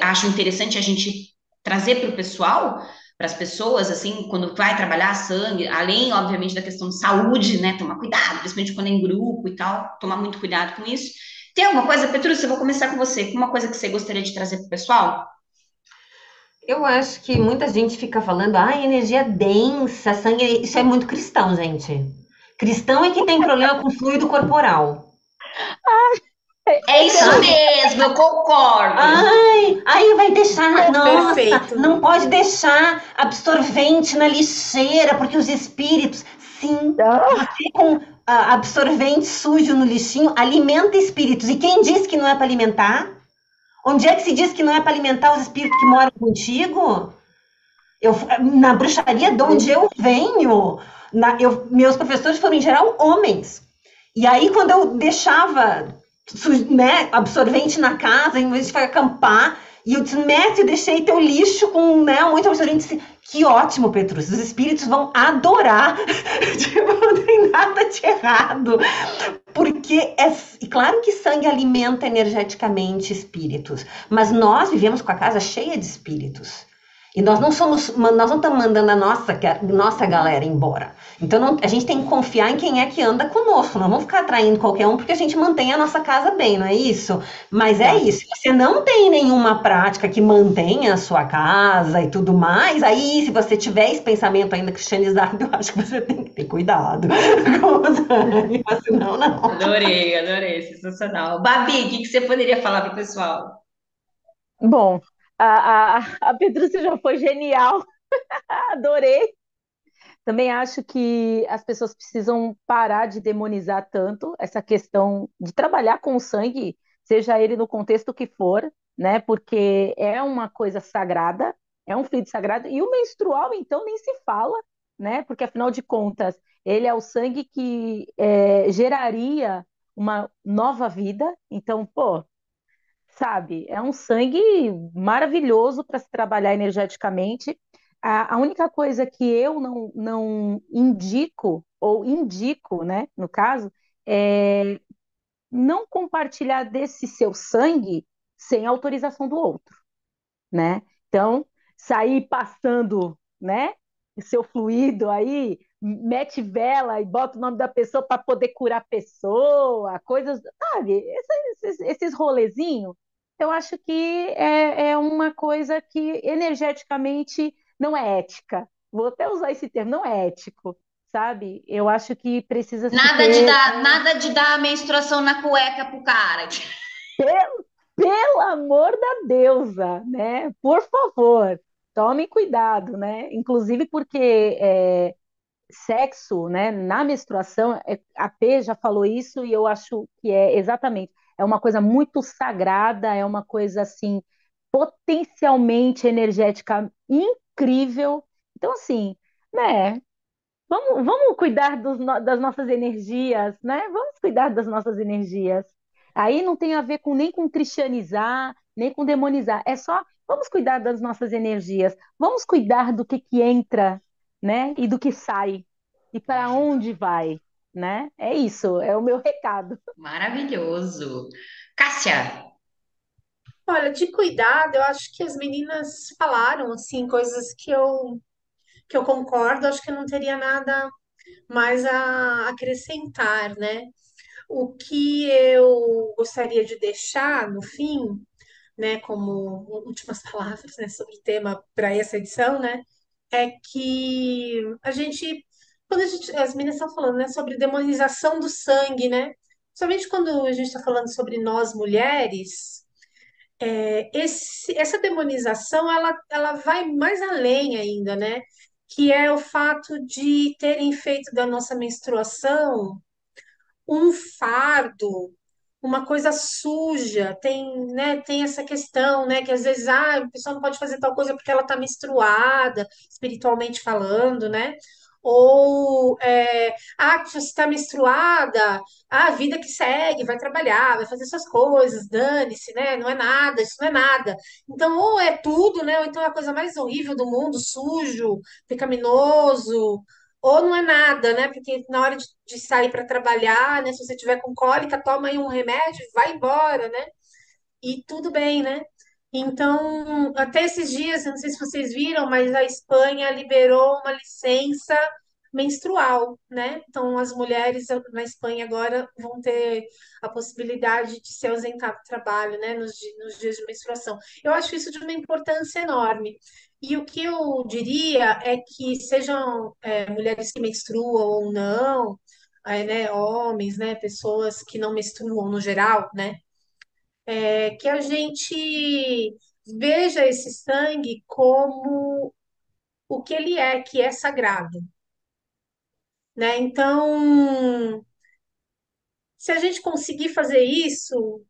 A: acham interessante a gente trazer para o pessoal, para as pessoas, assim, quando vai trabalhar sangue, além, obviamente, da questão de saúde, né, tomar cuidado, principalmente quando é em grupo e tal, tomar muito cuidado com isso. Tem alguma coisa, Petrúcia, eu vou começar com você, uma coisa que você gostaria de trazer para o pessoal?
D: Eu acho que muita gente fica falando, energia densa, sangue. Isso é muito cristão, gente. Cristão é que tem problema com fluido corporal,
A: É
B: Esse é
A: isso
B: o
A: mesmo, eu concordo.
D: Aí vai deixar, nossa,
C: Perfeito.
D: não pode deixar absorvente na lixeira, porque os espíritos, sim,
B: Ah,
D: você com absorvente sujo no lixinho alimenta espíritos. E quem disse que não é para alimentar? Onde é que se diz que não é para alimentar os espíritos que moram contigo? Eu, na bruxaria de onde eu venho, meus professores foram, em geral, homens. E aí, quando eu deixava, né, absorvente na casa, em vez de acampar, e eu disse, mestre, deixei teu lixo com, né, muito absorvente. Disse, que ótimo, Petrus, os espíritos vão adorar. Tipo, não tem nada de errado. Porque claro que sangue alimenta energeticamente espíritos, mas nós vivemos com a casa cheia de espíritos. E nós não estamos mandando a nossa galera embora. Então a gente tem que confiar em quem é que anda conosco. Não vamos ficar atraindo qualquer um porque a gente mantém a nossa casa bem, não é isso? Mas é isso. Se você não tem nenhuma prática que mantenha a sua casa e tudo mais, aí se você tiver esse pensamento ainda cristianizado, eu acho que você tem que ter cuidado com os ânimos, senão não.
A: Adorei, sensacional. Babi, o que você poderia falar para o pessoal?
B: Bom, a Pedrúcia já foi genial, adorei. Também acho que as pessoas precisam parar de demonizar tanto essa questão de trabalhar com o sangue, seja ele no contexto que for, né? Porque é uma coisa sagrada, é um fluido sagrado, e o menstrual, então, nem se fala, né? Porque afinal de contas, ele é o sangue que geraria uma nova vida. Então, pô, sabe? É um sangue maravilhoso para se trabalhar energeticamente. A única coisa que eu não indico, ou indico, né, no caso, é não compartilhar desse seu sangue sem autorização do outro, né? Então, sair passando, né, o seu fluido aí, mete vela e bota o nome da pessoa para poder curar a pessoa, coisas, sabe? Esses rolezinhos, eu acho que é uma coisa que energeticamente não é ética. Vou até usar esse termo, não é ético, sabe? Eu acho que precisa se ter.
A: Nada de dar a menstruação na cueca pro cara.
B: Pelo amor da deusa, né? Por favor, tomem cuidado, né? Inclusive porque sexo, né, na menstruação, a P já falou isso e eu acho que é exatamente, é uma coisa muito sagrada, é uma coisa assim potencialmente energética incrível. Então assim, né? Vamos cuidar das nossas energias, né? Vamos cuidar das nossas energias. Aí não tem a ver nem com cristianizar, nem com demonizar. É só vamos cuidar das nossas energias. Vamos cuidar do que entra, né? E do que sai. E para onde vai, né? É isso, é o meu recado.
A: Maravilhoso. Cássia,
C: Olha, de cuidado, eu acho que as meninas falaram assim coisas que eu concordo, acho que eu não teria nada mais a acrescentar, né? O que eu gostaria de deixar no fim, né, como últimas palavras, né, sobre o tema para essa edição, né, é que a gente, as meninas estão falando, né, sobre demonização do sangue, né, somente quando a gente está falando sobre nós mulheres, essa demonização, ela vai mais além ainda, né, que é o fato de terem feito da nossa menstruação um fardo, uma coisa suja, tem, né, tem essa questão, né, que às vezes, a pessoa não pode fazer tal coisa porque ela está menstruada, espiritualmente falando, né? Ou, se você está menstruada, a vida que segue, vai trabalhar, vai fazer suas coisas, dane-se, né? Não é nada, isso não é nada. Então, ou é tudo, né? Ou então é a coisa mais horrível do mundo, sujo, pecaminoso, ou não é nada, né? Porque na hora de sair para trabalhar, né? Se você tiver com cólica, toma aí um remédio, vai embora, né? E tudo bem, né? Então, até esses dias, eu não sei se vocês viram, mas a Espanha liberou uma licença menstrual, né? Então, as mulheres na Espanha agora vão ter a possibilidade de se ausentar do trabalho, né? Nos dias de menstruação. Eu acho isso de uma importância enorme. E o que eu diria é que sejam mulheres que menstruam ou não, né, homens, né, pessoas que não menstruam no geral, né? Que a gente veja esse sangue como o que ele é, que é sagrado, né? Então, se a gente conseguir fazer isso,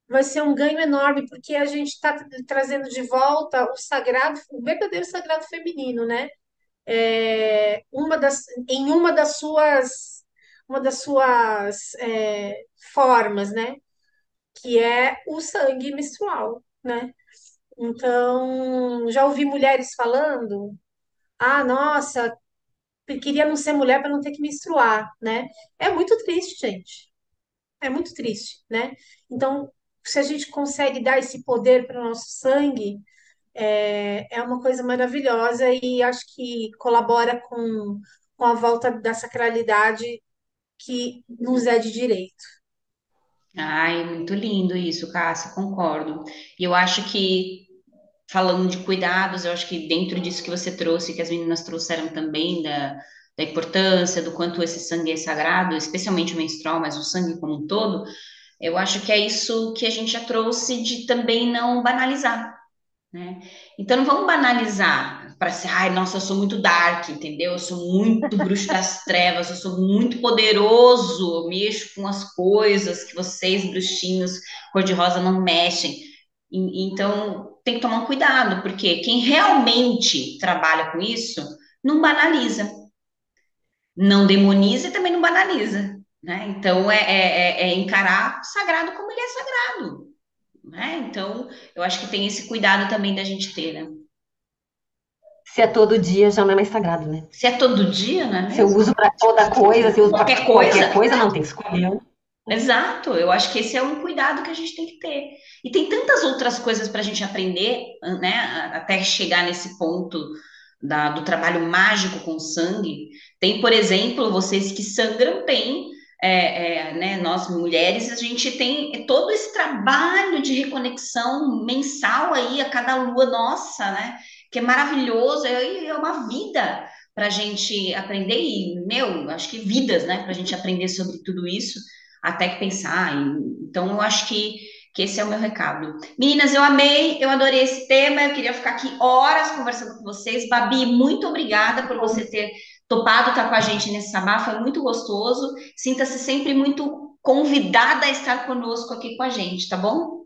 C: vai ser um ganho enorme, porque a gente está trazendo de volta o sagrado, o verdadeiro sagrado feminino, né? Em uma das suas formas, né? Que é o sangue menstrual, né? Então, já ouvi mulheres falando, ah, nossa, eu queria não ser mulher para não ter que menstruar, né? É muito triste, gente. É muito triste, né? Então, se a gente consegue dar esse poder para o nosso sangue, é uma coisa maravilhosa e acho que colabora com a volta da sacralidade que nos é de direito.
A: Ai, muito lindo isso, Cássia, concordo. E eu acho que, falando de cuidados, eu acho que dentro disso que você trouxe, que as meninas trouxeram também, da importância, do quanto esse sangue é sagrado, especialmente o menstrual, mas o sangue como um todo, eu acho que é isso que a gente já trouxe de também não banalizar, né? Então não vamos banalizar para ser, ai, nossa, eu sou muito dark, entendeu? Eu sou muito bruxo das trevas, eu sou muito poderoso, eu mexo com as coisas que vocês, bruxinhos cor-de-rosa, não mexem. Então tem que tomar um cuidado, porque quem realmente trabalha com isso não banaliza, não demoniza e também não banaliza, né? Então é encarar o sagrado como ele é sagrado, né? Então eu acho que tem esse cuidado também da gente ter, né?
D: Se é todo dia, já não é mais sagrado, né?
A: Se é todo dia, não é
D: Se eu
A: mesmo?
D: uso para toda coisa, se eu uso para
A: Qualquer
D: qualquer
A: coisa.
D: coisa, não, tem que escolher.
A: Exato, eu acho que esse é um cuidado que a gente tem que ter. E tem tantas outras coisas para a gente aprender, né, até chegar nesse ponto do trabalho mágico com o sangue. Tem, por exemplo, vocês que sangram, tem, né, nós mulheres, a gente tem todo esse trabalho de reconexão mensal aí a cada lua nossa, né, que é maravilhoso, é uma vida para a gente aprender, e, meu, acho que vidas, né, para a gente aprender sobre tudo isso até que pensar. Então, eu acho que esse é o meu recado. Meninas, eu amei, eu adorei esse tema, eu queria ficar aqui horas conversando com vocês. Babi, muito obrigada por você ter topado estar com a gente nesse sabá, foi muito gostoso. Sinta-se sempre muito convidada a estar conosco aqui com a gente, tá bom?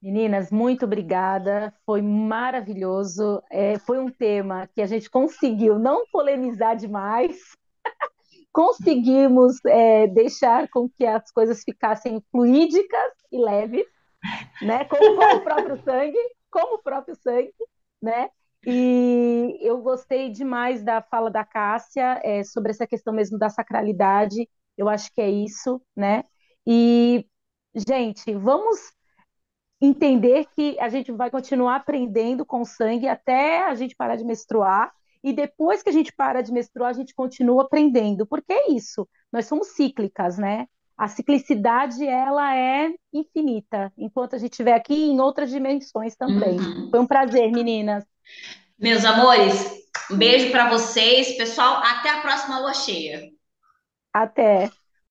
B: Meninas, muito obrigada. Foi maravilhoso. Foi um tema que a gente conseguiu não polemizar demais, conseguimos deixar com que as coisas ficassem fluídicas e leves, né? Como o próprio sangue, como o próprio sangue, né? E eu gostei demais da fala da Cássia sobre essa questão mesmo da sacralidade. Eu acho que é isso, né? E, gente, vamos entender que a gente vai continuar aprendendo com sangue até a gente parar de menstruar. E depois que a gente para de menstruar, a gente continua aprendendo. Porque é isso, nós somos cíclicas, né? A ciclicidade, ela é infinita, enquanto a gente estiver aqui em outras dimensões também.
A: Uhum.
B: Foi um prazer, meninas.
A: Meus amores, um beijo para vocês, pessoal. Até a próxima lua cheia.
B: Até.